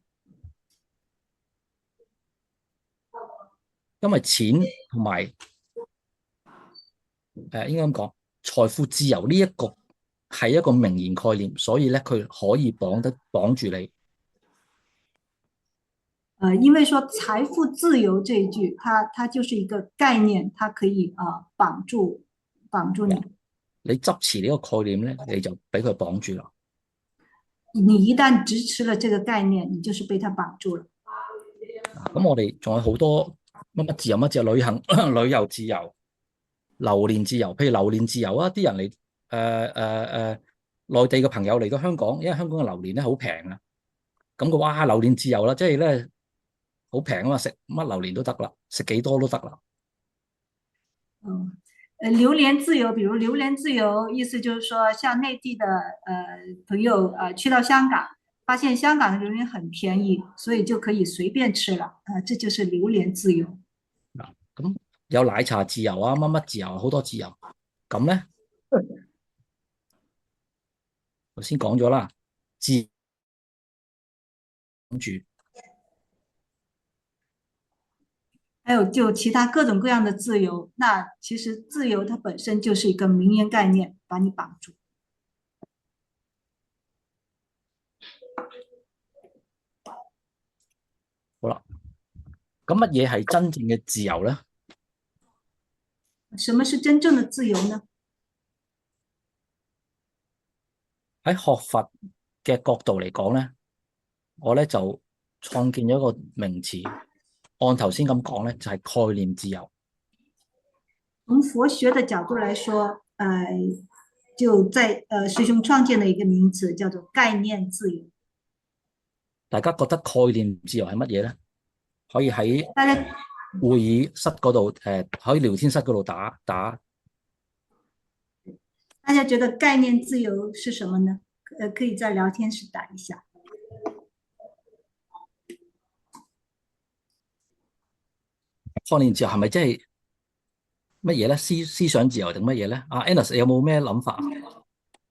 因為錢同埋應該咁講，財富自由呢一個係一個名言概念，所以咧佢可以綁住你。因為說財富自由這一句，它就是一個概念，它可以綁住你。你執持呢個概念咧，你就俾佢綁住啦。你一旦支持了這個概念，你就是被它綁住了。咁我哋仲有好多乜自由，乜自由，旅行、旅遊自由、流連自由。譬如流連自由啊，啲人嚟內地嘅朋友嚟到香港，因為香港嘅榴蓮咧好平啊，咁佢哇榴蓮自由啦，即係咧好平啊嘛，食乜榴蓮都得啦，食幾多都得啦。榴蓮自由，比如榴蓮自由，意思就是說，像內地的朋友去到香港，發現香港的榴蓮很便宜，所以就可以隨便吃了，這就是榴蓮自由。咁有奶茶自由啊，乜乜自由，好多自由。咁咧，頭先講咗啦，自住。還有就其他各種各樣的自由，那其實自由它本身就是一個名言概念，把你綁住。好啦，咁乜嘢係真正嘅自由咧？什麼是真正的自由呢？喺學佛嘅角度嚟講咧，我咧就創建咗一個名詞，按頭先咁講咧，就係概念自由。從佛學的角度來說，就在師兄創建了一個名詞，叫做概念自由。大家覺得概念自由係乜嘢咧？可以喺會議室嗰度，喺聊天室嗰度打。大家覺得概念自由是什麼呢？可以在聊天室打一下。概念自由係咪即係乜嘢咧？思想自由定乜嘢咧？阿 Annis 有冇咩諗法啊？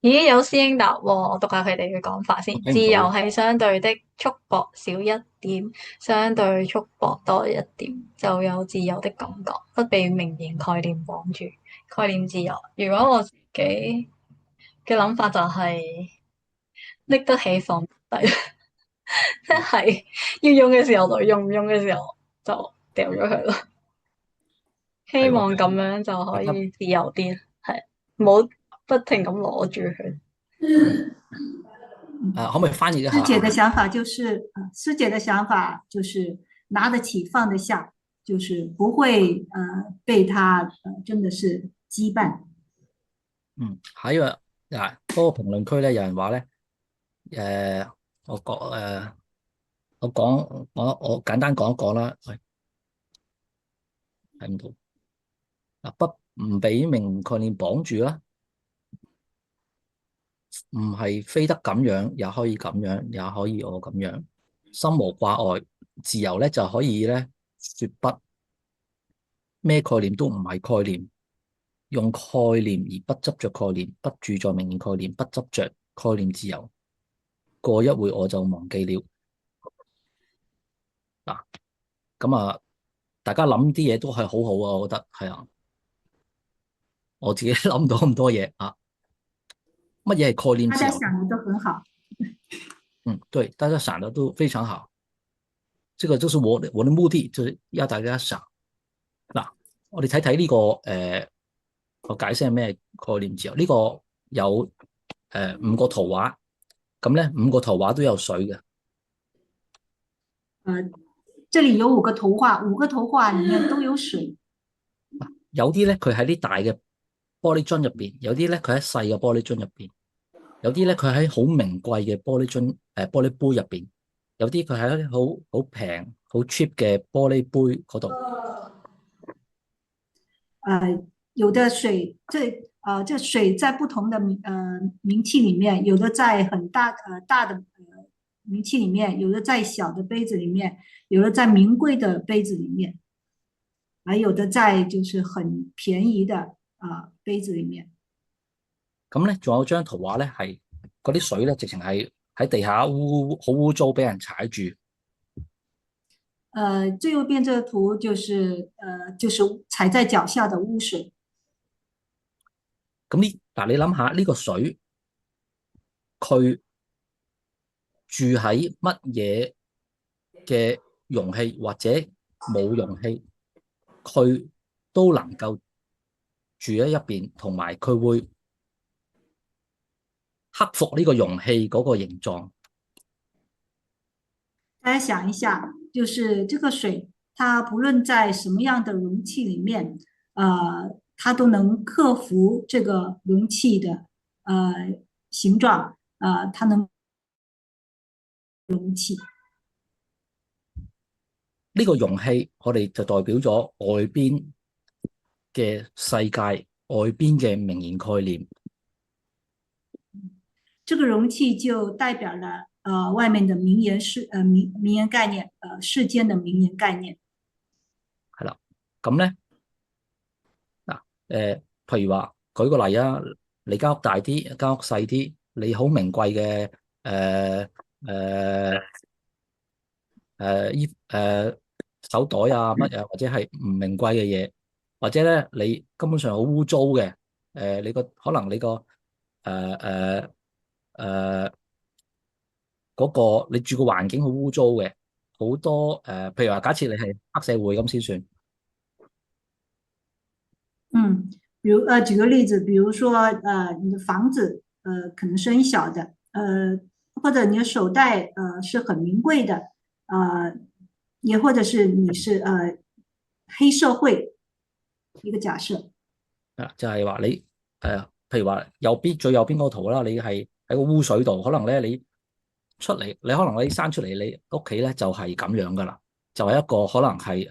咦，有師兄答喎，我讀下佢哋嘅講法先。自由我睇唔到喎。係相對的，束縛少一點，相對束縛多一點，就有自由的感覺，不被名言概念綁住。概念自由，如果我自己嘅諗法就係拎得起放不低，即係要用嘅時候就用，唔用嘅時候就掉咗佢咯。希係咯，望咁樣就可大家以自由啲，係冇不停咁攞住佢。可唔可以翻譯一下師姐的啊？想法就是，師姐的想法就是拿得起放得下，就是不會被他真的是羈絆。喺嗱嗰個評論區咧，有人話咧，誒，我講誒，我簡單講一講啦。喂，睇唔到嗱，唔俾名概念綁住啦，唔係非得咁樣，也可以咁樣，也可以我咁樣，心無掛礙，自由咧就可以咧說不，咩概念都唔係概念，用概念而不執着概念，不住在名言概念，不執着概念自由。過一會我就忘記了嗱，咁啊，大家諗啲嘢都係好好啊，我覺得係啊，我自己諗唔到咁多嘢啊，乜嘢係概念大自由呢？家想的都很好。對，大家想的都非常好，這個就是我的目的，就是要大家想嗱，我哋睇睇呢個我解釋係咩概念自由？呢個有5個圖畫，咁咧5個圖畫都有水嘅。這裡有5個圖畫，5個圖畫裡面都有水。有啲咧佢喺啲大嘅玻璃樽入邊，有啲咧佢喺細嘅玻璃樽入邊，有啲咧佢喺好名貴嘅玻璃樽玻璃杯入邊，有啲佢喺好平好 cheap 嘅玻璃杯嗰度。有的水，這水在不同的名器裡面，有的在很大的名器裡面，有的在小的杯子裡面，有的在名貴的杯子裡面，還有的在就是很便宜的杯子裡面。咁咧，仲有張圖畫咧，係嗰啲水咧，直情係喺地下好污糟，俾人踩住。最右邊這個圖就是踩在腳下的污水。咁嗱，你諗下呢個水，佢住喺乜嘢嘅容器或者冇容器，佢都能夠住喺入邊，同埋佢會克服呢個容器嗰個形狀。大家想一下，就是這個水，它不論在什麼樣的容器裡面，它都能克服這個容器的形狀，它能容器。呢個容器，我哋就代表咗外邊嘅世界，外邊嘅名言概念。這個容器就代表了外面的名言名言概念，世間的名言概念。係啦，咁咧嗱，譬如話舉個例啊，你間屋大啲，間屋細啲，你好名貴嘅手袋啊乜嘢，或者係唔名貴嘅嘢，或者咧你根本上好污糟嘅，可能你個嗰個你住個環境好污糟嘅，好多譬如話假設你係黑社會咁先算。比如舉個例子，比如說你的房子可能是很小的，或者你的手袋是很名貴的，也或者是你是黑社會，一個假設。就係話你譬如話最右邊嗰個圖啦，你係喺個污水度，可能咧你出嚟，你可能你生出嚟，你屋企咧就係咁樣噶啦，就係一個可能係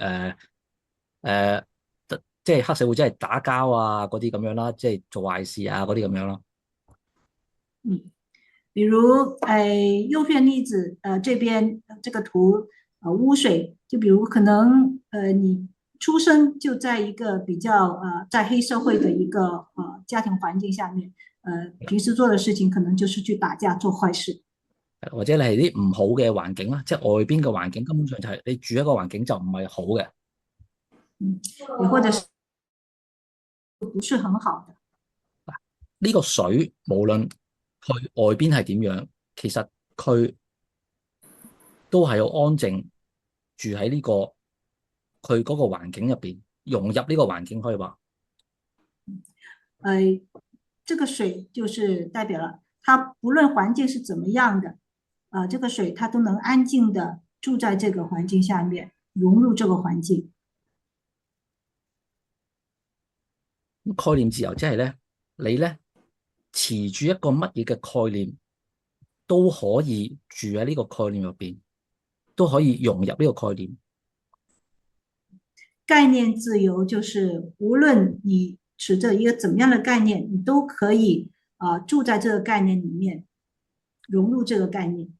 即係黑社會，即係打交啊嗰啲咁樣啦，即係做壞事啊嗰啲咁樣咯。比如右邊例子，這邊這個圖污水，就比如可能你出生就在一個比較在黑社會的一個家庭環境下面，平時做的事情可能就是去打架做壞事，或者你係啲唔好嘅環境啦，即係外邊嘅環境根本上就係你住一個環境就唔係好嘅，也或者是不是很好的。呢個水無論去外邊係點樣，其實佢都係要安靜住喺呢個佢嗰個環境入邊，融入呢個環境可以話。這個水就是代表了它不論環境是怎麼樣的，這個水它都能安靜的住在這個環境下面，融入這個環境。概念自由即係咧，你咧持住一個乜嘢嘅概念，都可以住喺呢個概念入邊，都可以融入呢個概念。概念自由就是無論你持着一個怎麼樣的概念，你都可以住在這個概念裏面，融入這個概念。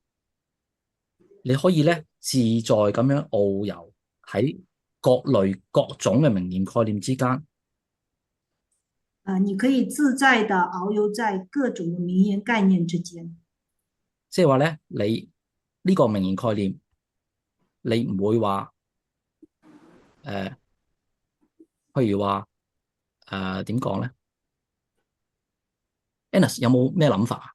你可以咧自在咁樣遨遊喺各類各種嘅名言概念之間。你可以自在地遨遊在各種嘅名言概念之間。即係話咧，你呢個名言概念，你唔會話譬如話點講咧 Annis 有冇咩諗法？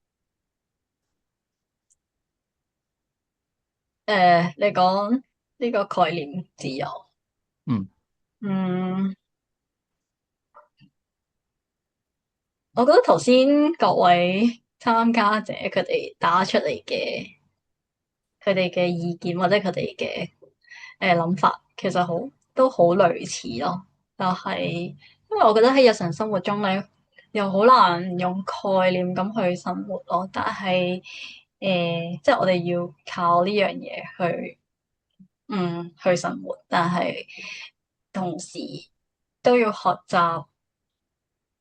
你講呢個概念自由，我覺得頭先各位參加者佢哋打出嚟嘅佢哋嘅意見或者佢哋嘅諗法，其實都好類似咯。但係因為我覺得喺日常生活中咧，又好難用概念咁去生活咯。但係即係我哋要靠呢樣嘢去生活，但係同時都要學習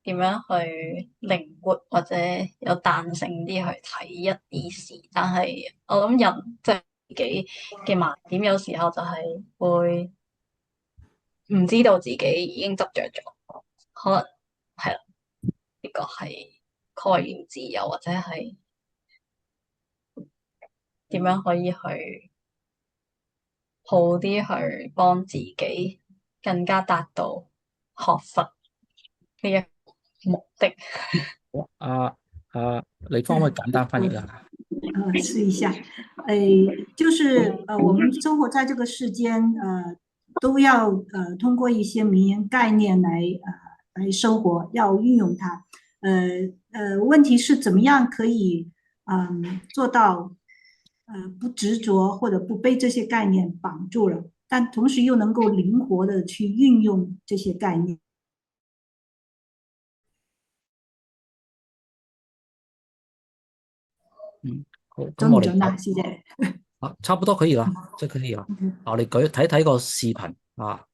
點樣去靈活或者有彈性啲去睇一啲事。但係我諗人即係自己嘅盲點，有時候就係會唔知道自己已經執着咗，可能係啦，呢個係概念自由或者係點樣可以去好啲去幫自己更加達到學佛呢一目的。你可唔可以簡單翻譯一下？試一下，就是我們生活在這個世間，都要通過一些名言概念來生活，要運用它。問題是怎麼樣可以做到不執着或者不被這些概念綁住了，但同時又能夠靈活的去運用這些概念。好，咁我哋謝謝。差不多可以啦，即係可以啦。我哋睇個視頻啊。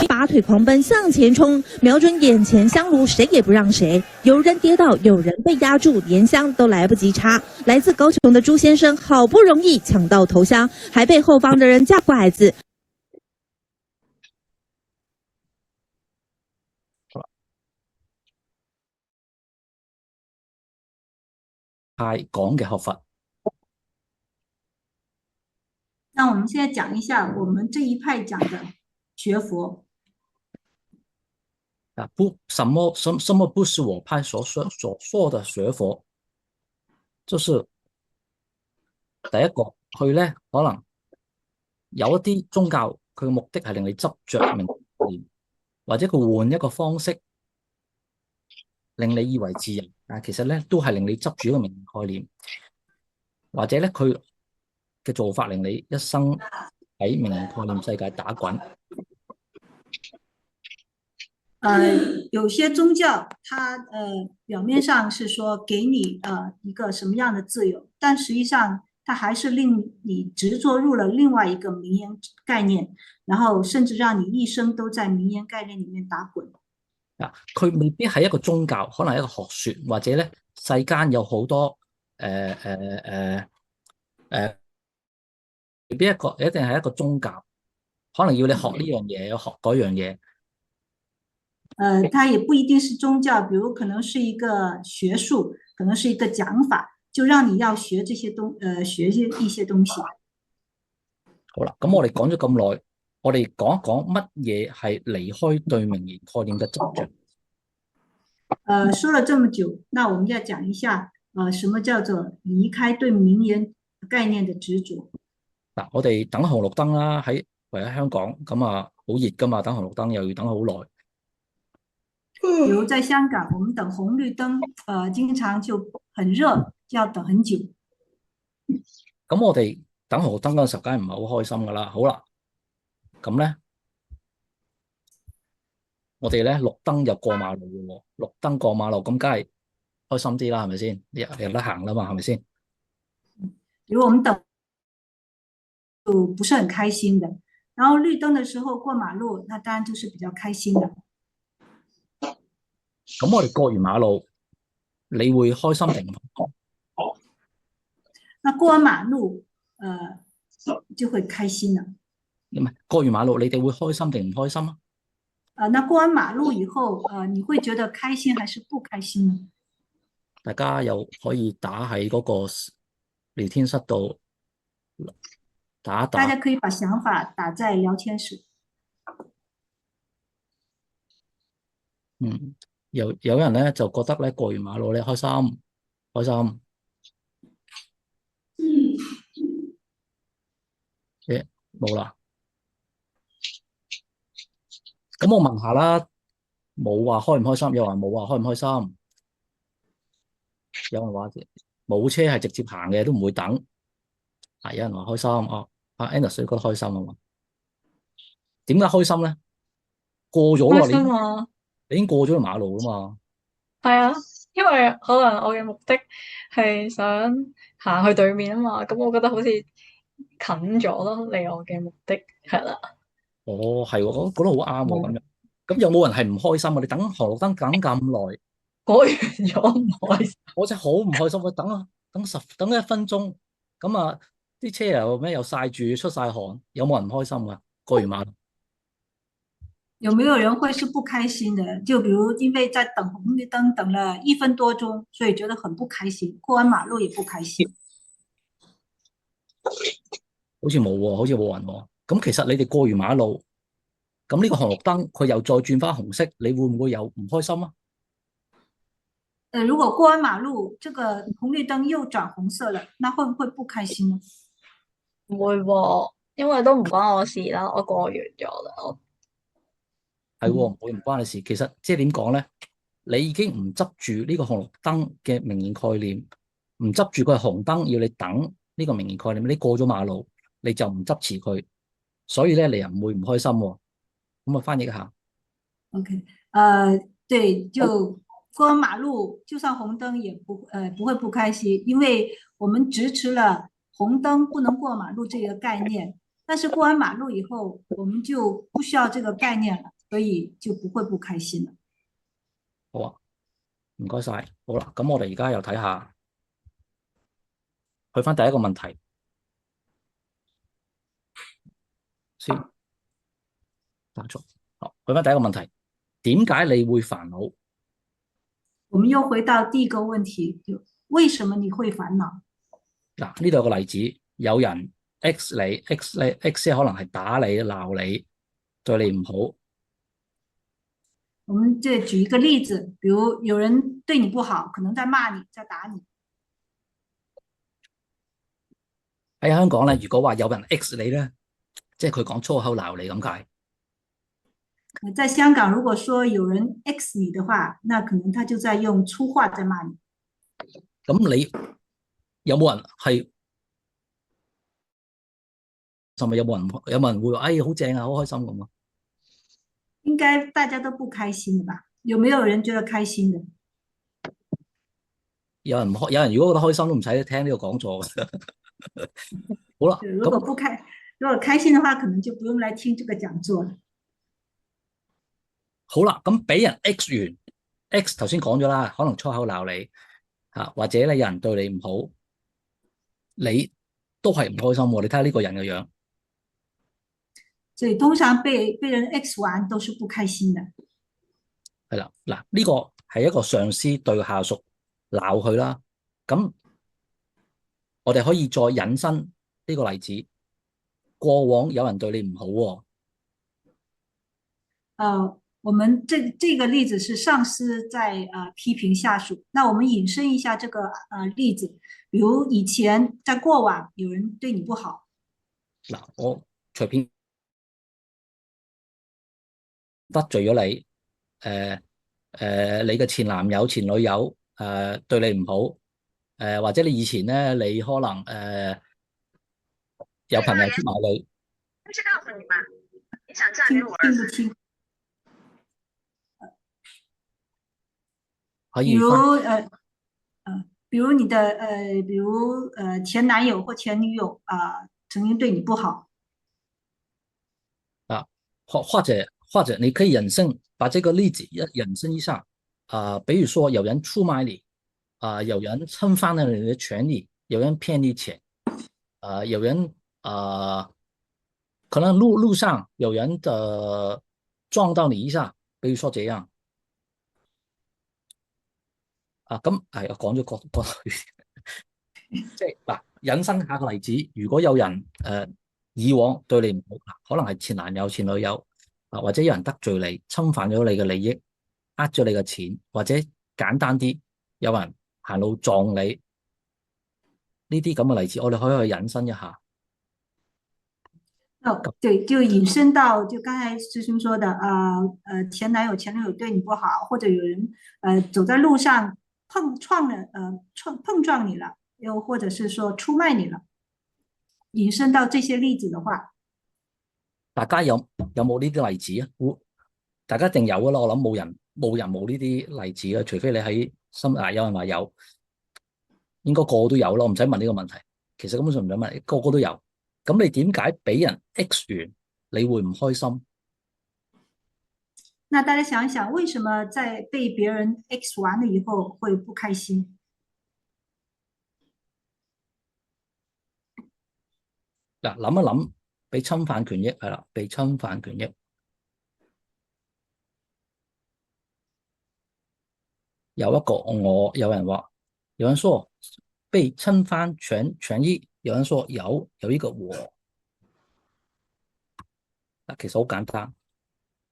拔腿狂奔向前衝，瞄準眼前香爐，誰也不讓誰。有人跌倒，有人被壓住，連香都來不及插。來自高雄的朱先生好不容易搶到頭香，還被後方的人架拐子。係講嘅學佛。那我們現在講一下我們這一派講的學佛。不，什麼不是我派所說的學佛？就是第一個，佢咧可能有一啲宗教，佢嘅目的係令你執着名言，或者佢換一個方式令你以為自由，但其實咧都係令你執住一個名言概念，或者咧佢嘅做法令你一生喺名言概念世界打滾。有些宗教它表面上是說給你一個什麼樣的自由，但實際上它還是令你執着入了另外一個名言概念，然後甚至讓你一生都在名言概念裡面打滾。佢未必係一個宗教，可能係一個學說，或者咧世間有好多誒誒誒誒，未必一定係一個宗教，可能要你學呢樣嘢，學嗰樣嘢。它也不一定是宗教，比如可能是一個學術，可能是一個講法，就讓你要學這些學一些東西。好啦，咁我哋講咗咁耐，我哋講一講乜嘢係離開對名言概念嘅執着。說了這麼久，那我們要講一下，什麼叫做離開對名言概念的執着。嗱，我哋等紅綠燈啦，喺香港咁啊，好熱噶嘛，等紅綠燈又要等好耐。比如在香港，我們等紅綠燈，經常就很熱，要等很久。咁我哋等紅綠燈嗰陣時候，梗係唔係好開心噶啦。好啦，咁咧，我哋咧綠燈又過馬路嘅喎，綠燈過馬路，咁梗係開心啲啦，係咪先？有得行啦嘛，係咪先？比如我們等就不是很開心的，然後綠燈的時候過馬路，那當然就是比較開心的。咁我哋過完馬路，你會開心定唔開心？那過完馬路，就會開心了。唔係過完馬路，你哋會開心定唔開心啊？那過完馬路以後，你會覺得開心還是不開心呢？大家又可以打喺嗰個聊天室度打一打。大家可以把想法打在聊天室。有人咧就覺得咧過完馬路咧開心，開心。冇啦。咁我問下啦，冇話開唔開心，有人冇話開唔開心，有人話冇車係直接行嘅，都唔會等。有人話開心，Anna 覺得開心啊嘛？點解開心咧？過咗咯，開心啊！你已經過咗條馬路啦嘛。係啊，因為可能我嘅目的係想行去對面啊嘛，咁我覺得好似近咗咯，離我嘅目的係啦。哦，係喎，我覺得好啱喎咁樣。咁有冇人係唔開心啊？你等紅綠燈等咁耐，過完咗唔開心，我真係好唔開心。我等1分鐘，咁啊啲車又曬住出晒汗，有冇人唔開心噶？過完馬路。有沒有人會是不開心的？就比如因為在等紅綠燈等了1分多鐘，所以覺得很不開心。過完馬路也不開心。好似冇喎，好似冇人喎。咁其實你哋過完馬路，咁呢個紅綠燈佢又再轉翻紅色，你會唔會有唔開心啊？如果過完馬路，這個紅綠燈又轉紅色了，那會不會不開心呢？唔會喎，因為都唔關我事啦，我過完咗啦。係喎，唔會唔關你事。其實即係點講咧？你已經唔執住呢個紅綠燈嘅名言概念，唔執住佢係紅燈要你等呢個名言概念，你過咗馬路你就唔執持佢，所以咧你又唔會唔開心喎。咁啊，翻譯一下。OK，對，就過完馬路，就算紅燈也不會不開心，因為我們支持了紅燈不能過馬路這個概念，但是過完馬路以後，我們就不需要這個概念了，所以就不會不開心了。好啊，唔該晒。好啦，咁我哋而家又睇下，去翻第一個問題先。打錯。好，去翻第一個問題，點解你會煩惱？我們又回到第一個問題，就為什麼你會煩惱？嗱，呢度有個例子，有人 X 你 X 可能係打你、鬧你、對你唔好。我們就舉一個例子，比如有人對你不好，可能在罵你，在打你。喺香港咧，如果話有人 X 你咧，即係佢講粗口鬧你咁解。在香港，如果說有人 X 你的話，那可能他就在用粗話在罵你。咁你有冇人係？甚至有冇人會話好正啊，好開心咁啊？應該大家都不開心的吧？有沒有人覺得開心的？有人如果覺得開心都唔使聽呢個講座嘅。好啦，如果開心的話，可能就不用來聽這個講座了。好啦，咁俾人 X 完 X 頭先講咗啦，可能粗口鬧你，或者你有人對你唔好，你都係唔開心喎。你睇下呢個人嘅樣。所以通常被人 X 完都是不開心的。係啦，嗱，呢個係一個上司對下屬鬧佢啦。咁我哋可以再引申呢個例子，過往有人對你唔好喎。我們這個例子是上司在批評下屬，那我們引申一下這個例子，比如以前在過往有人對你不好。嗱，我隨便得罪咗你，你嘅前男友、前女友對你唔好，或者你以前咧，你可能有朋友出賣你。不是告訴你嗎？你想嫁給我兒子？聽不清。可以比如你的前男友或前女友曾經對你不好啊，或者你可以引申，把這個例子引申一下比如說有人出賣你有人侵犯了你的權利，有人騙你錢有人可能路上有人撞到你一下，比如說這樣。咁係我講咗個即係嗱，引申下個例子，如果有人以往對你唔好，可能係前男友、前女友或者有人得罪你，侵犯咗你嘅利益，呃咗你嘅錢，或者簡單啲，有人行路撞你，呢啲咁嘅例子，我哋可以去引申一下。對，就引申到就剛才師兄說的前男友、前女友對你不好，或者有人走在路上碰撞你了，又或者是說出賣你了，引申到這些例子的話，大家有冇呢啲例子啊？大家一定有噶啦，我諗冇人冇呢啲例子啊，除非你喺心有人話有，應該個個都有咯，唔使問呢個問題。其實根本上唔使問，個個都有。咁你點解俾人 X 完，你會唔開心？那大家想一想，為什麼在被別人 X 完了以後會不開心？嗱，諗一諗，被侵犯權益係啦，被侵犯權益。有人話，有人說被侵犯權益，有人說有一個我。嗱，其實好簡單，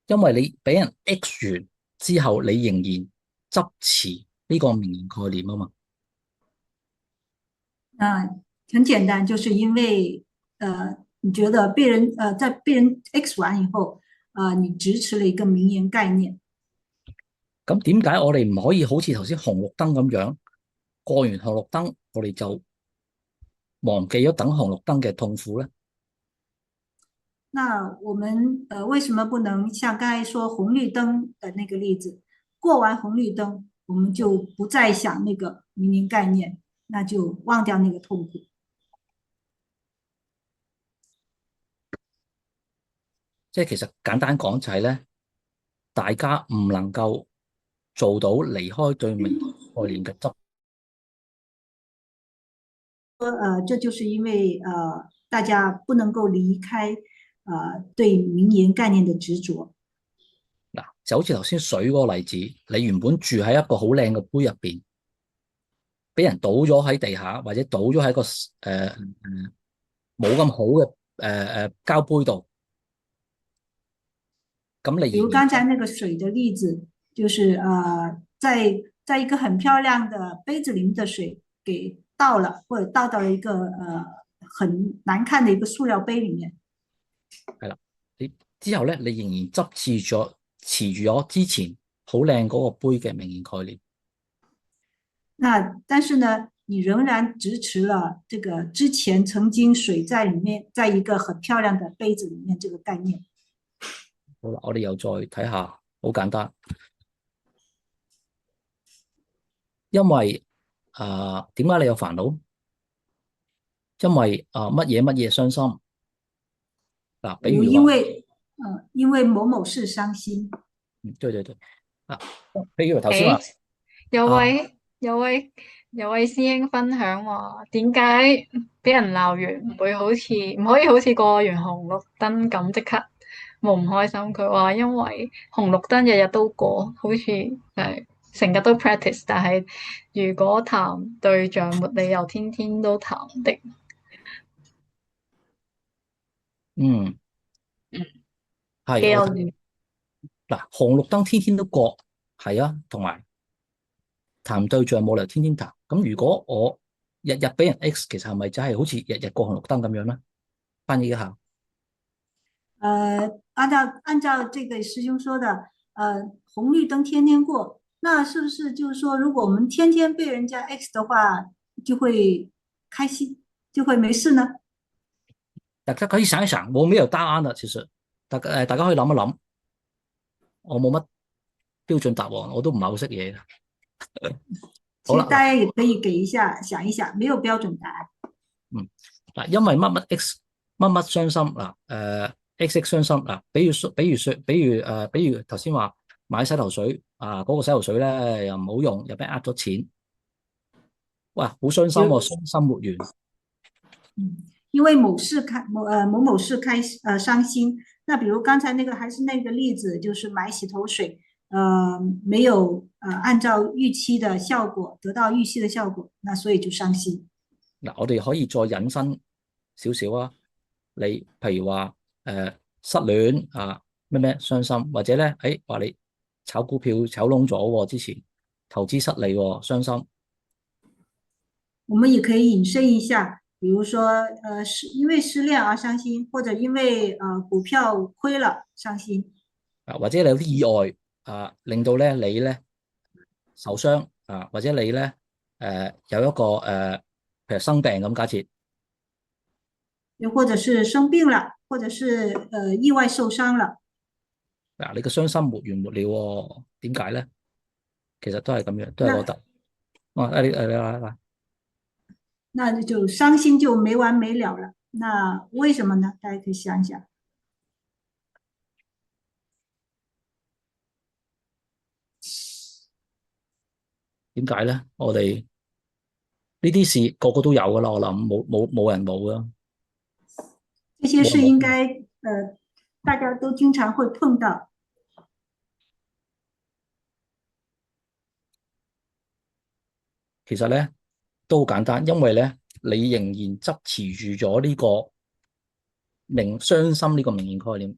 因為你俾人 X 完之後，你仍然執持呢個名言概念啊嘛。很簡單，就是因為你覺得在被人 X 完以後，你支持了一個名言概念。咁點解我哋唔可以好似頭先紅綠燈咁樣，過完紅綠燈，我哋就忘記咗等紅綠燈嘅痛苦呢？那我們為什麼不能像剛才說紅綠燈的那個例子，過完紅綠燈，我們就不再想那個名言概念，那就忘掉那個痛苦。即係其實簡單講就係咧，大家唔能夠做到離開對名言概念嘅執。這就是因為大家不能夠離開對名言概念的執着。嗱，就好似頭先水嗰個例子，你原本住喺一個好靚嘅杯入邊，俾人倒咗喺地下，或者倒咗喺個冇咁好嘅膠杯度。咁你比如剛才那個水的例子，就是在一個很漂亮的杯子裏面的水給倒了，或者倒到了一個很難看的一個塑料杯裏面。係啦，你之後咧，你仍然執持住咗之前好靚嗰個杯嘅名言概念。但是呢，你仍然支持了這個之前曾經水在裏面，在一個很漂亮的杯子裏面這個概念。好啦，我哋又再睇下，好簡單。因為點解你有煩惱？因為乜嘢傷心？嗱，比如因為某某事傷心。對。譬如頭先話，有位有位師兄分享話，點解俾人鬧完唔可以好似過完紅綠燈咁即刻冇唔開心？佢話因為紅綠燈日日都過，好似係成日都 practice，但係如果談對象，沒理由天天都談的。嗯，係我睇幾有嗱，紅綠燈天天都過，係啊，同埋談對象冇理由天天談。咁如果我日日俾人 X，其實係咪真係好似日日過紅綠燈咁樣咧？翻譯一下。按照這個師兄說的，紅綠燈天天過，那是不是就是說，如果我們天天被人家 X 的話，就會開心，就會沒事呢？大家可以想一想，我沒有答案啦，其實大家可以諗一諗，我冇乜標準答案，我都唔係好識嘢嘅。其實大家也可以給一下，想一想，沒有標準答案。嗱，因為乜乜 X 乜乜傷心嗱，X X 傷心嗱，比如頭先話買洗頭水啊，嗰個洗頭水咧又唔好用，又俾人呃咗錢，哇，好傷心喎，傷心沒完。因為某事傷心。那比如剛才那個還是那個例子，就是買洗頭水，沒有按照預期的效果得到預期的效果，那所以就傷心。嗱，我哋可以再引申少少啊，你譬如話失戀啊咩傷心，或者咧話你炒股票炒窿咗之前投資失利傷心。我們也可以引申一下，比如說因為失戀而傷心，或者因為股票虧了傷心，或者你有啲意外令到咧你咧受傷或者你咧有一個譬如生病咁假設，又或者是生病了，或者是意外受傷了。嗱，你個傷心沒完沒了，點解咧？其實都係咁樣，都係覺得，那就傷心就沒完沒了了。那為什麼呢？大家可以想一想。點解咧？我哋呢啲事個個都有噶啦，我諗冇人冇噶。這些事應該大家都經常會碰到。其實咧都好簡單，因為咧你仍然執持住咗呢個傷心呢個名言概念。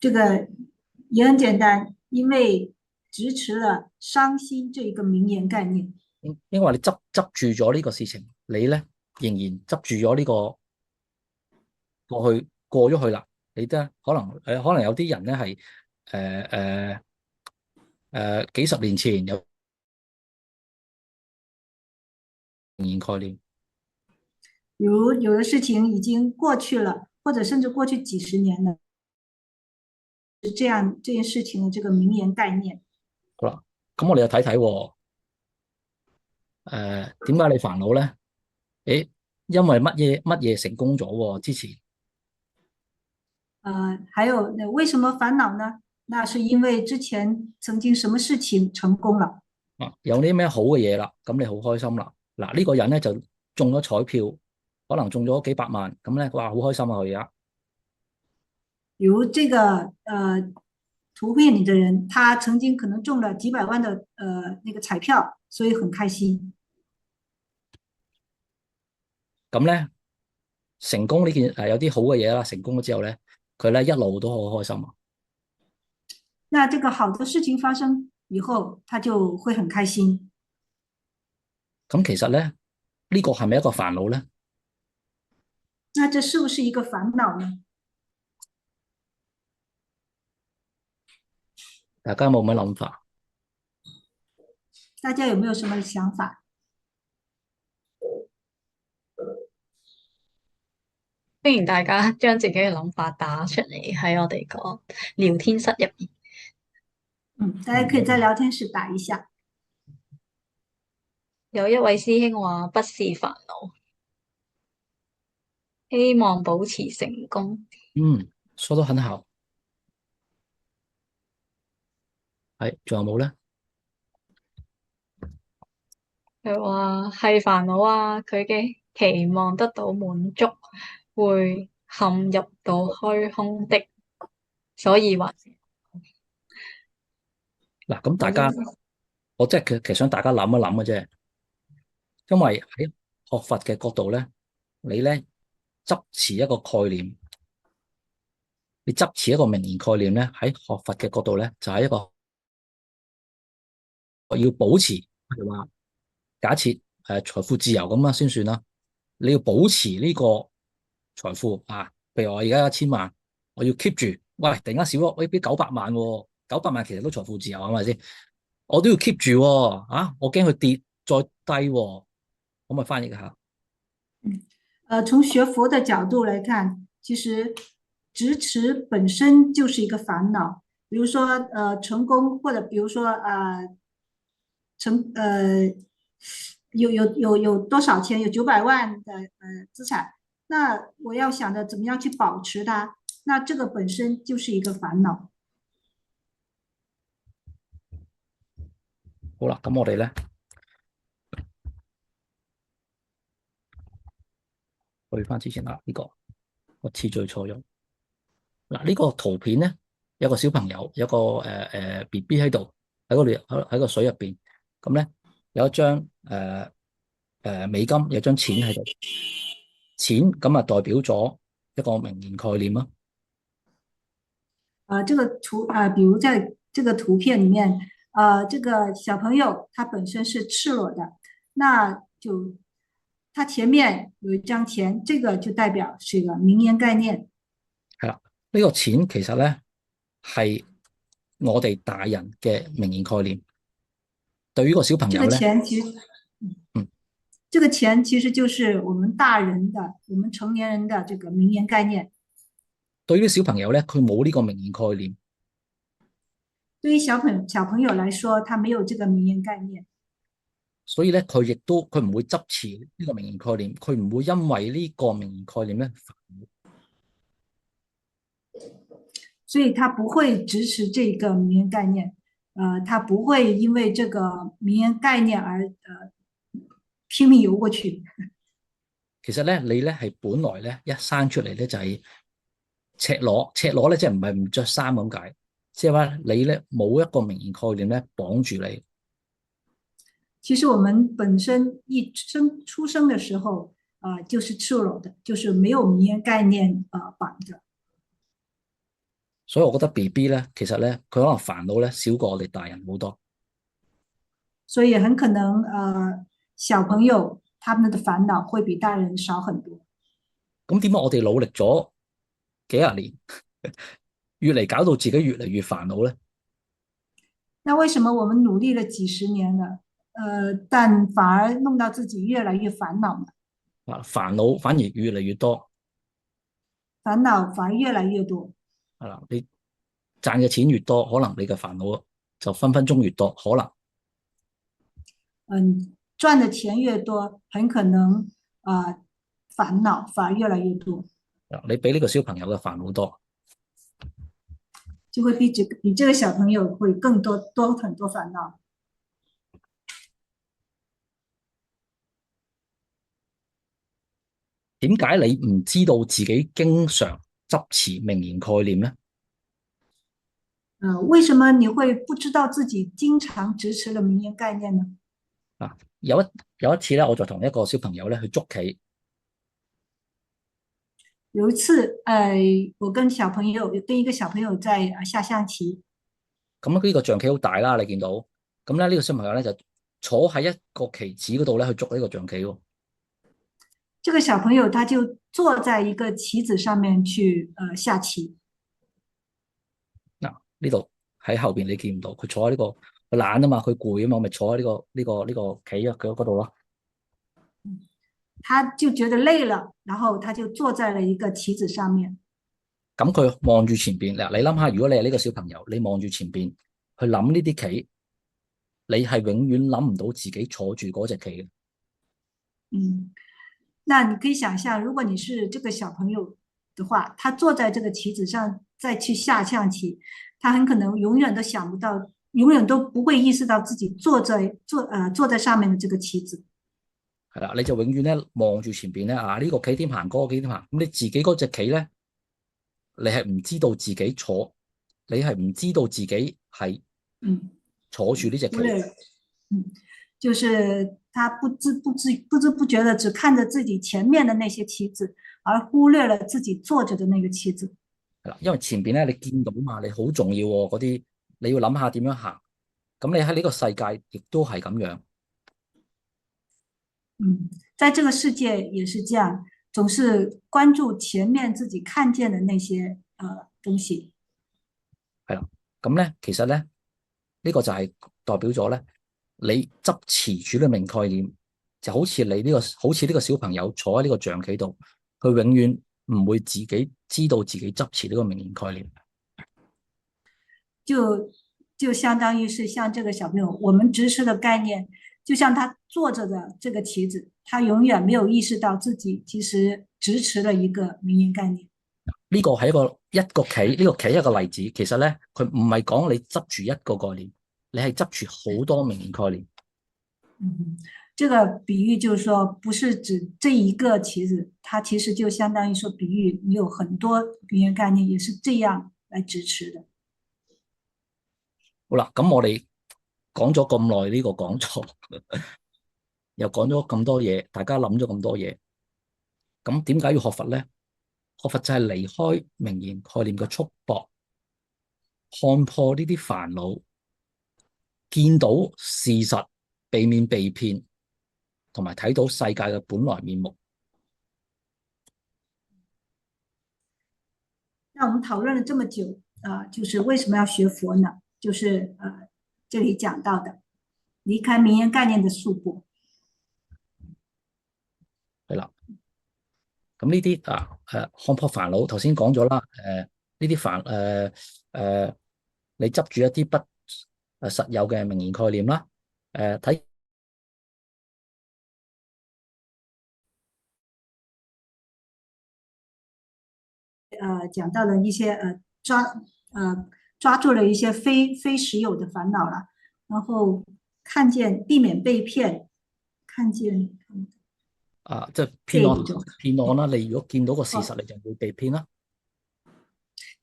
這個也很簡單，因為支持了傷心這一個名言概念。因為你執住咗呢個事情，你咧仍然執住咗呢個過咗去啦。你得可能有啲人咧係幾十年前有名言概念，比如有的事情已經過去了，或者甚至過去幾十年了，這件事情的這個名言概念。好啦，咁我哋又睇睇，點解你煩惱咧？因為乜嘢成功咗之前？還有為什麼煩惱呢？那是因為之前曾經什麼事情成功了。有啲咩好嘅嘢啦，咁你好開心啦。嗱，呢個人咧就中咗彩票，可能中咗幾百萬，咁咧哇好開心啊佢而家。比如這個圖片裏的人，他曾經可能中了幾百萬的那個彩票，所以很開心。咁咧成功呢件有啲好嘅嘢啦，成功咗之後咧，佢咧一路都好開心啊。那這個好的事情發生以後，他就會很開心。咁其實咧呢個係咪一個煩惱咧？那這是不是一個煩惱呢？大家有冇乜諗法？大家有沒有什麼想法？歡迎大家將自己嘅諗法打出嚟喺我哋個聊天室入面。大家可以在聊天室打一下。有一位師兄話不是煩惱，希望保持成功。說得很好。係，仲有冇咧？佢話係煩惱啊，佢嘅期望得到滿足，會陷入到虛空的，所以話嗱，咁大家我即係其實想大家諗一諗嘅啫，因為喺學佛嘅角度咧，你咧執持一個概念，你執持一個名言概念咧，喺學佛嘅角度咧，就係一個要保持，譬如話假設財富自由咁啊先算啦，你要保持呢個財富啊，譬如我而家1000萬，我要 keep 住，喂，突然間少咗，喂，俾900萬喎，900萬其實都財富自由係咪先？我都要 keep 住喎，啊，我驚佢跌再低喎，可唔可以翻譯一下？從學佛的角度來看，其實執持本身就是一個煩惱。比如說，成功或者比如說，有多少錢？有900萬的資產，那我要想着怎麼樣去保持它，那這個本身就是一個煩惱。好啦，咁我哋咧去翻之前啦，呢個我次序錯咗。嗱，呢個圖片咧有個小朋友，有個BB 喺度喺嗰度喺個水入邊，咁咧有一張美金，有張錢喺度，錢咁啊代表咗一個名言概念咯。這個圖比如在這個圖片裡面，這個小朋友他本身是赤裸的，那就他前面有一張錢，這個就代表是一個名言概念。係啦，呢個錢其實咧係我哋大人嘅名言概念，對於個小朋友咧，這個錢其實，這個錢其實就是我們大人的、我們成年人的這個名言概念。對於小朋友咧，佢冇呢個名言概念。對於小朋友來說，他沒有這個名言概念，所以咧佢亦都佢唔會執持呢個名言概念，佢唔會因為呢個名言概念咧，所以他不會支持這個名言概念。他不會因為這個名言概念而拼命游過去。其實咧，你咧係本來咧一生出嚟咧就係赤裸，赤裸咧即係唔係唔着衫咁解，即係話你咧冇一個名言概念咧綁住你。其實我們本身出生的時候，就是赤裸的，就是沒有名言概念綁着。所以我覺得 BB 咧，其實咧佢可能煩惱咧少過我哋大人好多。所以很可能小朋友他們的煩惱會比大人少很多。咁點解我哋努力咗幾廿年，越嚟搞到自己越嚟越煩惱咧？那為什麼我們努力了幾十年了，但反而弄到自己越來越煩惱呢？煩惱反而越嚟越多，煩惱反而越來越多。係啦，你賺嘅錢越多，可能你嘅煩惱就分分鐘越多，可能。賺的錢越多，很可能煩惱反而越來越多。你比呢個小朋友嘅煩惱多，就會比這個小朋友會更多很多煩惱。點解你唔知道自己經常執持名言概念呢？為什麼你會不知道自己經常執持了名言概念呢？有一次咧，我就同一個小朋友咧去捉棋。有一次，我跟一個小朋友在下象棋。咁呢個象棋好大啦，你見到。咁咧呢個小朋友咧就坐喺一個棋子嗰度咧去捉呢個象棋喎。這個小朋友他就坐在一個棋子上面去下棋。呢度喺後邊你見唔到，佢坐喺呢個，佢懶啊嘛，佢攰啊嘛，咪坐喺呢個棋啊佢嗰度咯。他就覺得累了，然後他就坐在了一個棋子上面。咁佢望住前邊，嗱，你諗下，如果你係呢個小朋友，你望住前邊去諗呢啲棋，你係永遠諗唔到自己坐住嗰隻棋嘅。那你可以想象，如果你是這個小朋友的話，他坐在這個棋子上再去下象棋，他很可能永遠都想不到永遠都不會意識到自己坐在上面的這個棋子。係啦，你就永遠咧望住前邊咧呢個棋點行，嗰個棋點行，咁你自己嗰隻棋咧，你係唔知道自己坐，你係唔知道自己係坐住呢隻棋。就是他不知不覺的只看着自己前面的那些棋子，而忽略了自己坐着的那個棋子。係啦，因為前邊咧你見到嘛，你好重要喎，嗰啲你要諗下點樣行。咁你喺呢個世界亦都係咁樣。在這個世界也是這樣，總是關注前面自己看見的那些東西。係啦，咁咧其實咧呢個就係代表咗咧，你執持住呢個名概念，就好似呢個小朋友坐喺呢個象棋度，佢永遠唔會自己知道自己執持呢個名言概念。就相當於是像這個小朋友，我們執持的概念，就像他坐着的這個棋子，他永遠沒有意識到自己其實執持了一個名言概念。呢個係一個棋，呢個棋一個例子。其實咧，佢唔係講你執住一個概念，你係執住好多名言概念。這個比喻就是說，不是指這一個棋子，它其實就相當於說，比喻你有很多名言概念，也是這樣來執持的。好啦，咁我哋講咗咁耐呢個講座，又講咗咁多嘢，大家諗咗咁多嘢，咁點解要學佛咧？學佛就係離開名言概念嘅束縛，看破呢啲煩惱，見到事實，避免被騙，同埋睇到世界嘅本來面目。那我們討論了這麼久，就是為什麼要學佛呢？就是這裡講到的，離開名言概念的束縛。係啦，咁呢啲看破煩惱，頭先講咗啦，呢啲你執住一啲不實有嘅名言概念啦，睇講到了一些抓住了一些非實有的煩惱啦，然後避免被騙，即係騙案啦。你如果見到個事實，你就會被騙啦。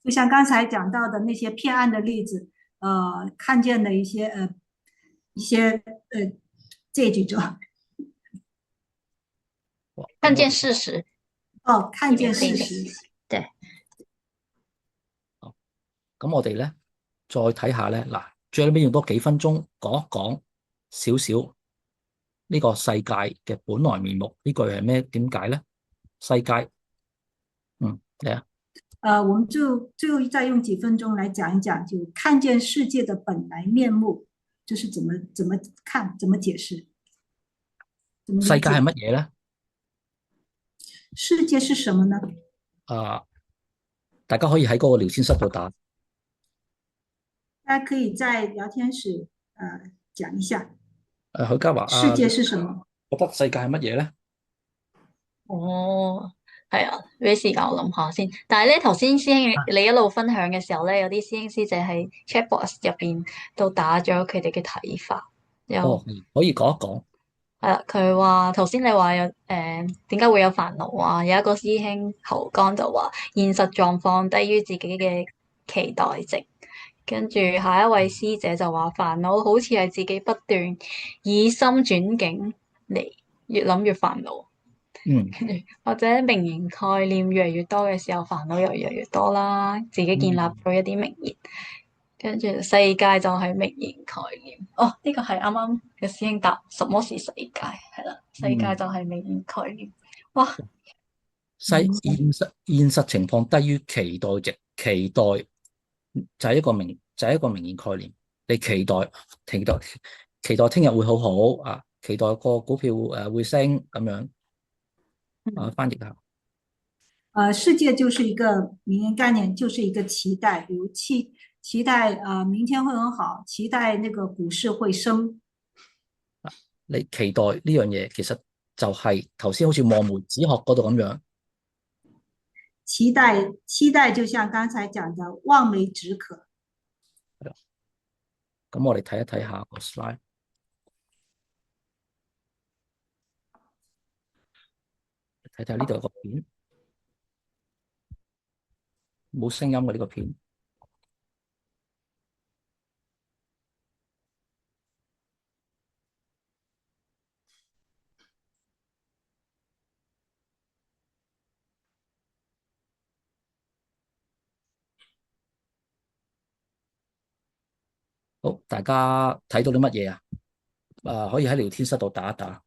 就像剛才講到的那些騙案的例子，看見的一些這幾種，看見事實。看見事實，對。咁我哋咧再睇下咧，嗱，最後尾用多幾分鐘講一講少少呢個世界嘅本來面目，呢句係咩？點解咧？世界，嚟啊！我們就最後再用幾分鐘來講一講，就看見世界的本來面目，就是怎麼看，怎麼解釋？世界係乜嘢咧？世界是什麼呢？大家可以喺嗰個聊天室度打。大家可以在聊天室講一下。許家華，世界是什麼？覺得世界係乜嘢咧？係啊，俾時間我諗下先。但係咧，頭先師兄你一路分享嘅時候咧，有啲師兄師姐喺 chatbox 入邊都打咗佢哋嘅睇法。可以講一講。係啦，佢話頭先你話有點解會有煩惱啊？有一個師兄侯剛就話現實狀況低於自己嘅期待值。跟住下一位師姐就話煩惱好似係自己不斷以心轉境嚟，越諗越煩惱。或者名言概念越嚟越多嘅時候，煩惱又越嚟越多啦。自己建立咗一啲名言，跟住世界就係名言概念。呢個係啱啱嘅師兄答，什麼是世界？係啦，世界就係名言概念。哇！現實情況低於期待值，期待就係一個名言概念。你期待聽日會好好啊，期待個股票會升咁樣。翻譯下。世界就是一個名言概念，就是一個期待，比如期待明天會很好，期待那個股市會升。你期待呢樣嘢，其實就係頭先好似望梅止渴嗰度咁樣。期待就像剛才講的望梅止渴。咁我哋睇一睇下個 slide，睇睇呢度有個片，冇聲音嘅呢個片。好，大家睇到啲乜嘢啊？可以喺聊天室度打一打。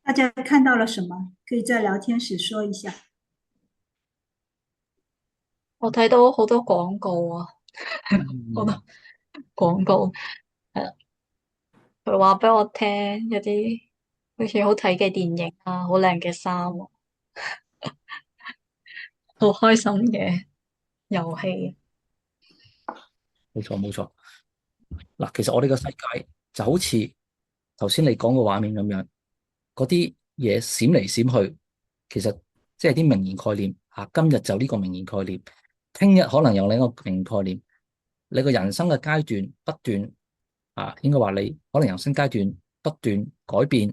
大家看到了什麼？可以在聊天室說一下。我睇到好多廣告啊，好多廣告，係啦，佢話俾我聽有啲好似好睇嘅電影啊，好靚嘅衫啊，好開心嘅遊戲。冇錯冇錯。嗱，其實我哋個世界就好似頭先你講嘅畫面咁樣，嗰啲嘢閃嚟閃去，其實即係啲名言概念啊。今日就呢個名言概念，聽日可能有另一個名言概念。你個人生嘅階段不斷應該話你可能人生階段不斷改變，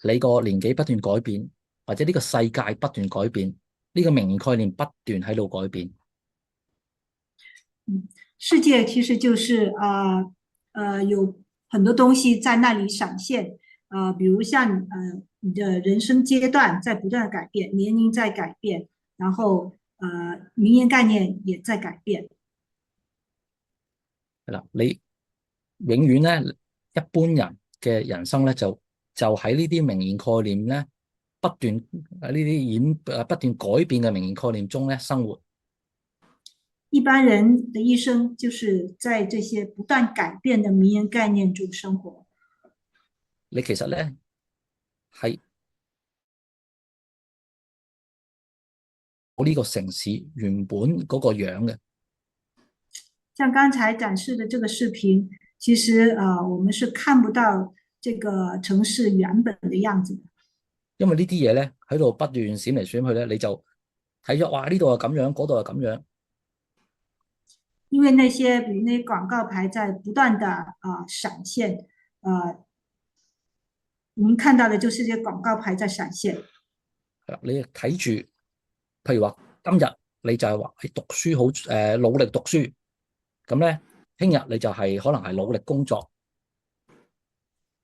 你個年紀不斷改變，或者呢個世界不斷改變，呢個名言概念不斷喺度改變。世界其實就是有很多東西在那裡閃現，比如像你的人生階段在不斷的改變，年齡在改變，然後名言概念也在改變。係啦，你永遠咧，一般人嘅人生咧就喺呢啲名言概念咧不斷呢啲不斷改變嘅名言概念中咧生活。一般人的一生就是在這些不斷改變的名言概念中生活。你其實咧係我呢個城市原本嗰個樣嘅。像剛才展示的這個視頻，其實我們是看不到這個城市原本的樣子的。因為呢啲嘢咧喺度不斷閃嚟閃去咧，你就睇咗哇，呢度係咁樣，嗰度係咁樣。因為那些比如那些廣告牌在不斷的閃現，我們看到的就是這些廣告牌在閃現。你睇住，譬如話今日你就係話你讀書好努力讀書，咁咧聽日你就係可能係努力工作。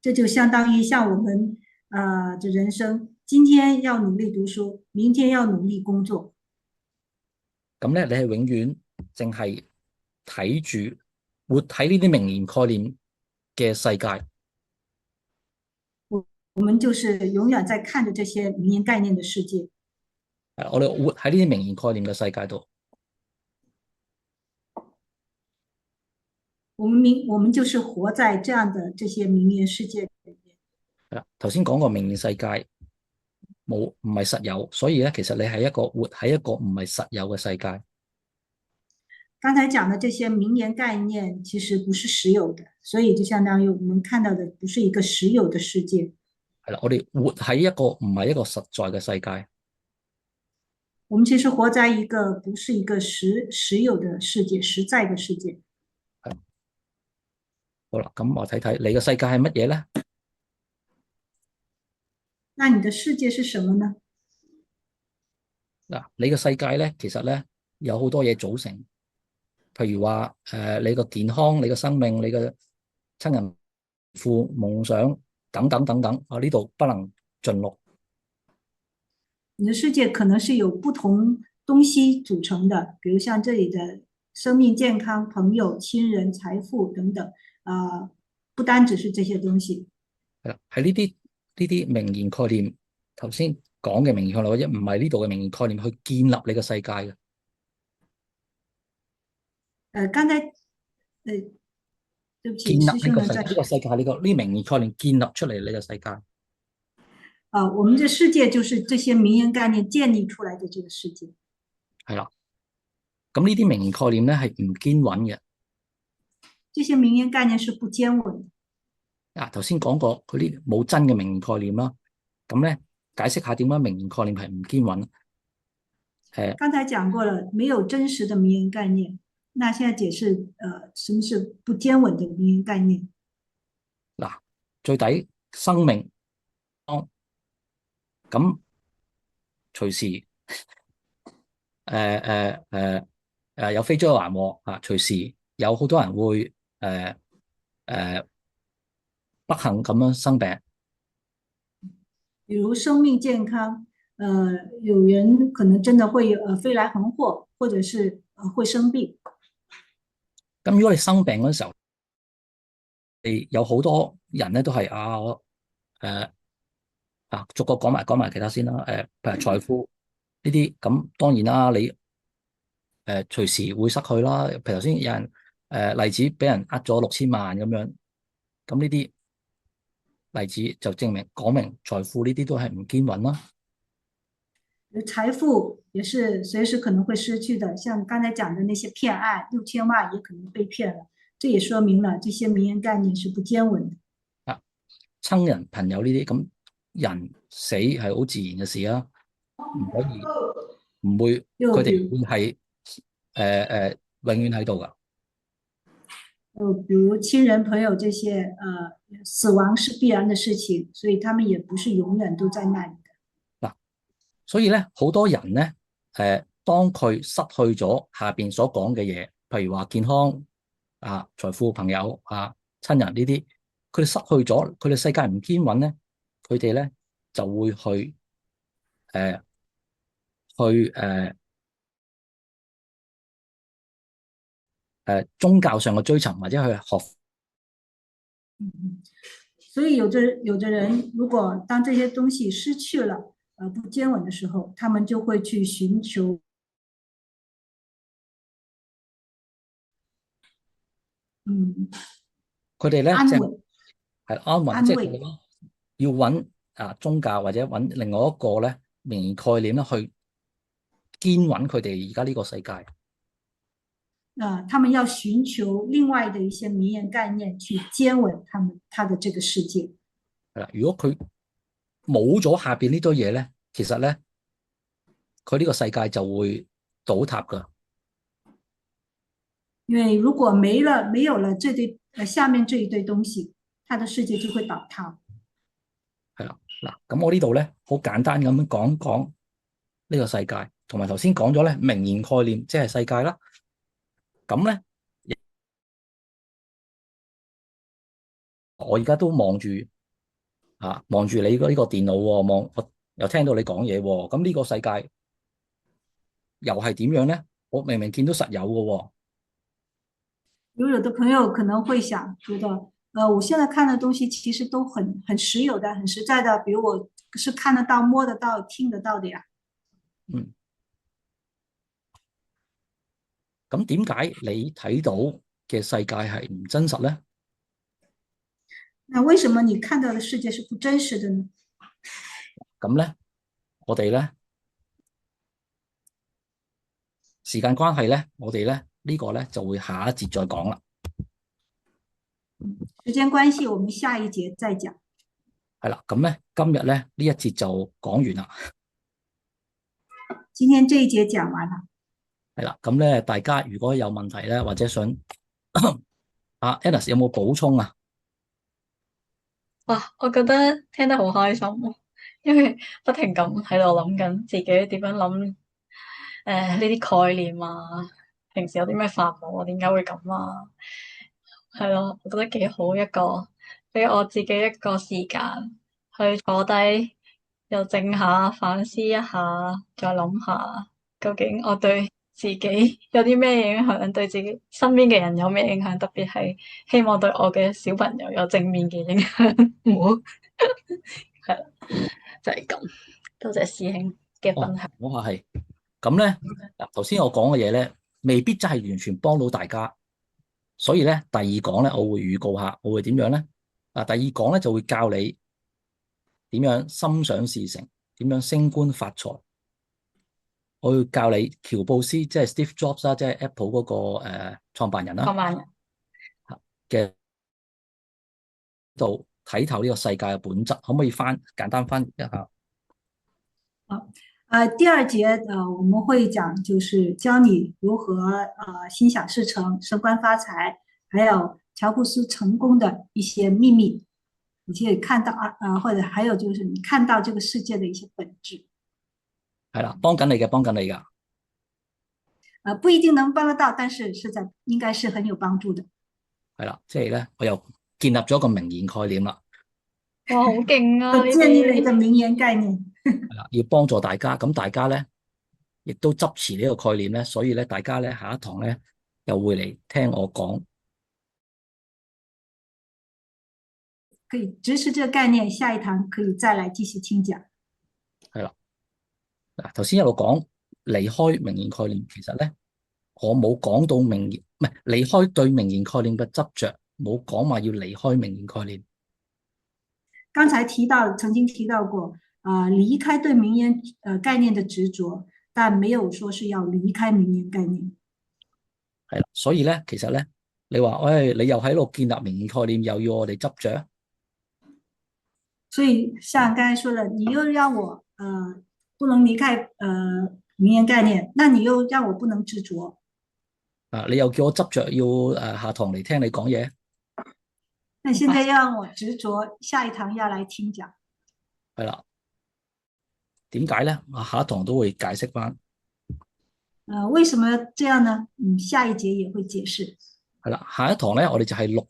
這就相當於像我們的人生，今天要努力讀書，明天要努力工作。咁咧你係永遠淨係睇住活喺呢啲名言概念嘅世界。我們就是永遠在看着這些名言概念的世界。我哋活喺呢啲名言概念嘅世界度。我們就是活在這樣的這些名言世界裏面。係啦，頭先講過名言世界唔係實有，所以咧其實你係一個活喺一個唔係實有嘅世界。剛才講的這些名言概念其實不是實有的，所以就相當於我們看到的不是一個實有的世界。係啦，我哋活喺一個唔係一個實在嘅世界。我們其實活在一個不是一個實有的世界，實在的世界。好啦，咁我睇睇你嘅世界係乜嘢咧？那你的世界是什麼呢？嗱，你嘅世界咧，其實咧有好多嘢組成，譬如話你個健康、你個生命、你嘅親人、父夢想等等等等，呢度不能盡錄。你的世界可能是有不同東西組成的，比如像這裡的生命、健康、朋友、親人、財富等等，不單只是這些東西。係啦，係呢啲名言概念，頭先講嘅名言概念，或者唔係呢度嘅名言概念，去建立你個世界嘅。剛才對不起，建立呢個世界，師兄們在呢個世界呢個名言概念建立出嚟你個世界。我們的世界就是這些名言概念建立出來的這個世界。係啦，咁呢啲名言概念咧係唔堅穩嘅。這些名言概念是不堅穩的。頭先講過佢啲冇真嘅名言概念啦，咁咧解釋下點解名言概念係唔堅穩。剛才講過了，沒有真實的名言概念。那現在解釋什麼是不堅穩的名言概念？嗱，最底生命咁隨時有非洲橫禍啊，隨時有好多人會不幸咁樣生病。比如生命健康，有人可能真的會飛來橫禍，或者是會生病。咁如果你生病嗰時候，有好多人咧都係逐個講埋其他先啦。譬如財富呢啲，咁當然啦，你隨時會失去啦。譬如頭先有人例子俾人呃咗6000萬咁樣，咁呢啲例子就講明財富呢啲都係唔堅穩啦。財富也是隨時可能會失去的，像剛才講的那些騙案，6000萬也可能被騙了，這也說明了這些名言概念是不堅穩的。親人朋友呢啲，咁人死係好自然嘅事啊，唔會佢哋會係永遠喺度噶。比如親人朋友這些，死亡是必然的事情，所以他們也不是永遠都在那裡的。所以咧，好多人咧，當佢失去咗下邊所講嘅嘢，譬如話健康財富、朋友親人呢啲，佢哋失去咗，佢哋世界唔堅穩咧，佢哋咧就會去宗教上嘅追尋，或者去學。所以有的人，如果當這些東西失去了，不堅穩的時候，他們就會去尋求佢哋咧安穩，係安穩，即係要揾宗教或者揾另外一個咧名言概念咧去堅穩佢哋而家呢個世界。他們要尋求另外的一些名言概念去堅穩他的這個世界。係啦，如果佢冇咗下邊呢堆嘢咧，其實咧佢呢個世界就會倒塌噶。因為如果沒有了這堆下面這一堆東西，他的世界就會倒塌。係啦，嗱，咁我呢度咧好簡單咁樣講講呢個世界，同埋頭先講咗咧名言概念，即係世界啦。咁咧，我而家都望住你呢個電腦，我又聽到你講嘢，咁呢個世界又係點樣咧？我明明見到實有嘅。有的朋友可能會想，覺得我現在看的東西其實都很實有的，很實在的，比如我是看得到、摸得到、聽得到的呀。咁點解你睇到嘅世界係唔真實咧？那為什麼你看到的世界是不真實的呢？咁咧，我哋咧時間關係咧，我哋咧呢個咧就會下一節再講啦。時間關係，我們下一節再講。係啦，咁咧今日咧呢一節就講完啦。今天這一節講完啦。係啦，咁咧大家如果有問題咧，或者想Alice 有冇補充啊？哇，我覺得聽得好開心，因為不停咁喺度諗緊自己點樣諗呢啲概念啊，平時有啲咩煩惱啊，點解會咁啊？係咯，我覺得幾好，一個俾我自己一個時間去坐低，又靜下反思一下，再諗下究竟我對自己有啲咩影響，對自己身邊嘅人有咩影響，特別係希望對我嘅小朋友有正面嘅影響。唔好係啦，就係咁。多謝師兄嘅分享。我話係咁咧，嗱，頭先我講嘅嘢咧，未必真係完全幫到大家，所以咧第二講咧，我會預告下，我會點樣咧？第二講咧就會教你點樣心想事成，點樣升官發財。我會教你喬布斯，即係 Steve Jobs 啦，即係 Apple 嗰個創辦人啦，嘅度睇透呢個世界嘅本質，可唔可以簡單翻譯一下？第二节我们会讲就是教你如何心想事成、升官发财，还有乔布斯成功的一些秘密，你可以看到或者还有就是你看到这个世界的一些本質。係啦，幫緊你嘅，幫緊你㗎。不一定能幫得到，但是應該是很有幫助的。係啦，即係咧，我又建立咗個名言概念啦。哇，好勁啊！我建立了一個名言概念。係啦，要幫助大家，咁大家咧亦都執持呢個概念咧，所以咧大家咧下一堂咧又會嚟聽我講。可以支持這個概念，下一堂可以再來繼續聽講。係啦，嗱頭先一路講離開名言概念，其實咧我冇講到名言，唔係離開對名言概念嘅執着，冇講話要離開名言概念。剛才曾經提到過，離開對名言概念的執着，但沒有說是要離開名言概念。係啦，所以咧其實咧，你話喂，你又喺度建立名言概念，又要我哋執着。所以像剛才說的，你又讓我不能離開名言概念，那你又讓我不能執着。你又叫我執着要下堂嚟聽你講嘢。那現在要讓我執着，下一堂要來聽講。係啦，點解咧？我下一堂都會解釋翻。為什麼這樣呢？下一節也會解釋。係啦，下一堂咧，我哋就係6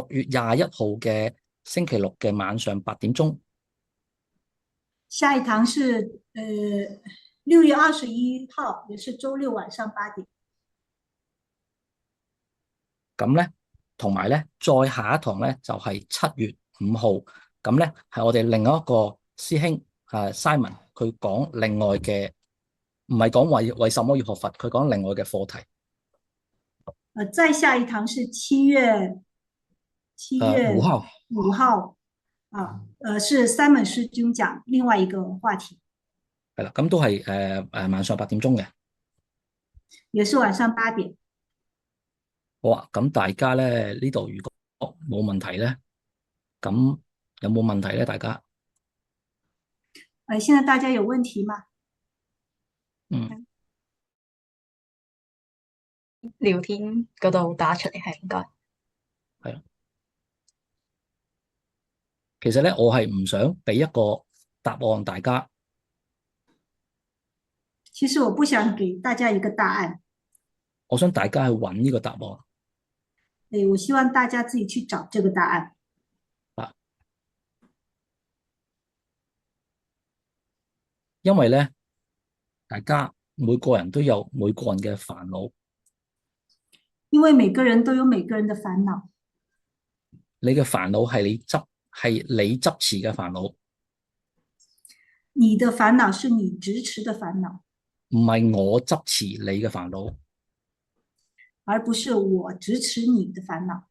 月21號嘅星期六嘅晚上8點鐘。下一堂是6月21號，也是週六晚上8點。咁咧，同埋咧，再下一堂咧就係7月5號。咁咧係我哋另外一個師兄Simon，佢講另外嘅，唔係講為什麼要學佛，佢講另外嘅課題。再下一堂是7月5號是 Simon 師兄講另外一個話題。係啦，咁都係晚上8點鐘嘅，也是晚上8點。好啊，咁大家咧呢度如果冇問題咧，咁有冇問題咧？大家現在大家有問題嗎？聊天嗰度打出嚟係唔該。係啊，其實咧我係唔想俾一個答案大家。其實我不想給大家一個答案，我想大家去揾呢個答案。我希望大家自己去找這個答案。因為咧，大家每個人都有每個人嘅煩惱。因為每個人都有每個人的煩惱。你嘅煩惱係你執持嘅煩惱。你的煩惱是你執持的煩惱，唔係我執持你嘅煩惱。而不是我執持你的煩惱。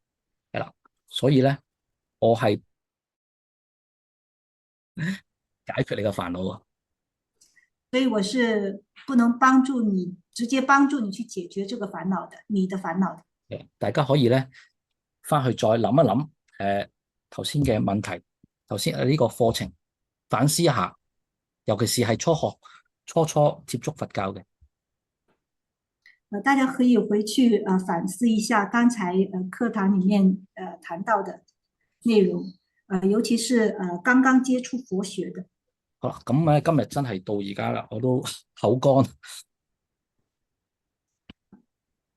係啦，所以咧，我係解決你嘅煩惱啊。所以我是不能幫助你，直接幫助你去解決這個煩惱的，你的煩惱的。大家可以咧翻去再諗一諗頭先嘅問題，頭先呢個課程反思一下，尤其是係初接觸佛教嘅。大家可以回去反思一下剛才課堂裡面談到的內容，尤其是剛剛接觸佛學的。好啦，咁咧今日真係到而家啦，我都口乾。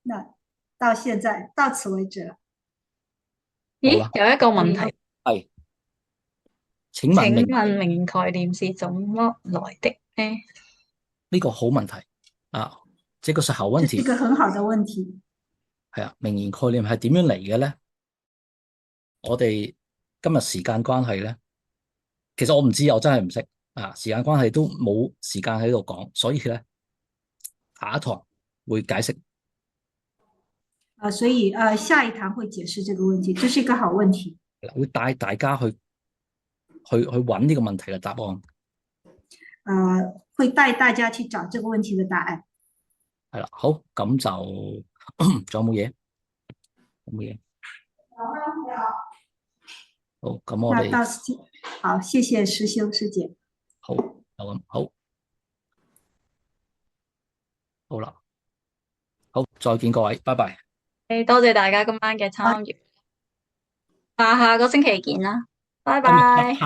那到現在到此為止啦。咦，有一個問題係，請問名言概念是怎麼來的呢？呢個好問題啊！這個是好問題，這是一個很好的問題。係啊，名言概念係點樣嚟嘅咧？我哋今日時間關係咧，其實我唔知，我真係唔識啊！時間關係都冇時間喺度講，所以咧下一堂會解釋。所以下一堂會解釋這個問題，這是一個好問題。會帶大家去揾呢個問題嘅答案。會帶大家去找這個問題嘅答案。係啦，好，咁就仲有冇嘢？冇嘢。好，咁我哋好，謝謝師兄師姐。好，就咁好。好啦，好，再見各位，拜拜。多謝大家今晚嘅參與，下個星期見啦，拜今日拜。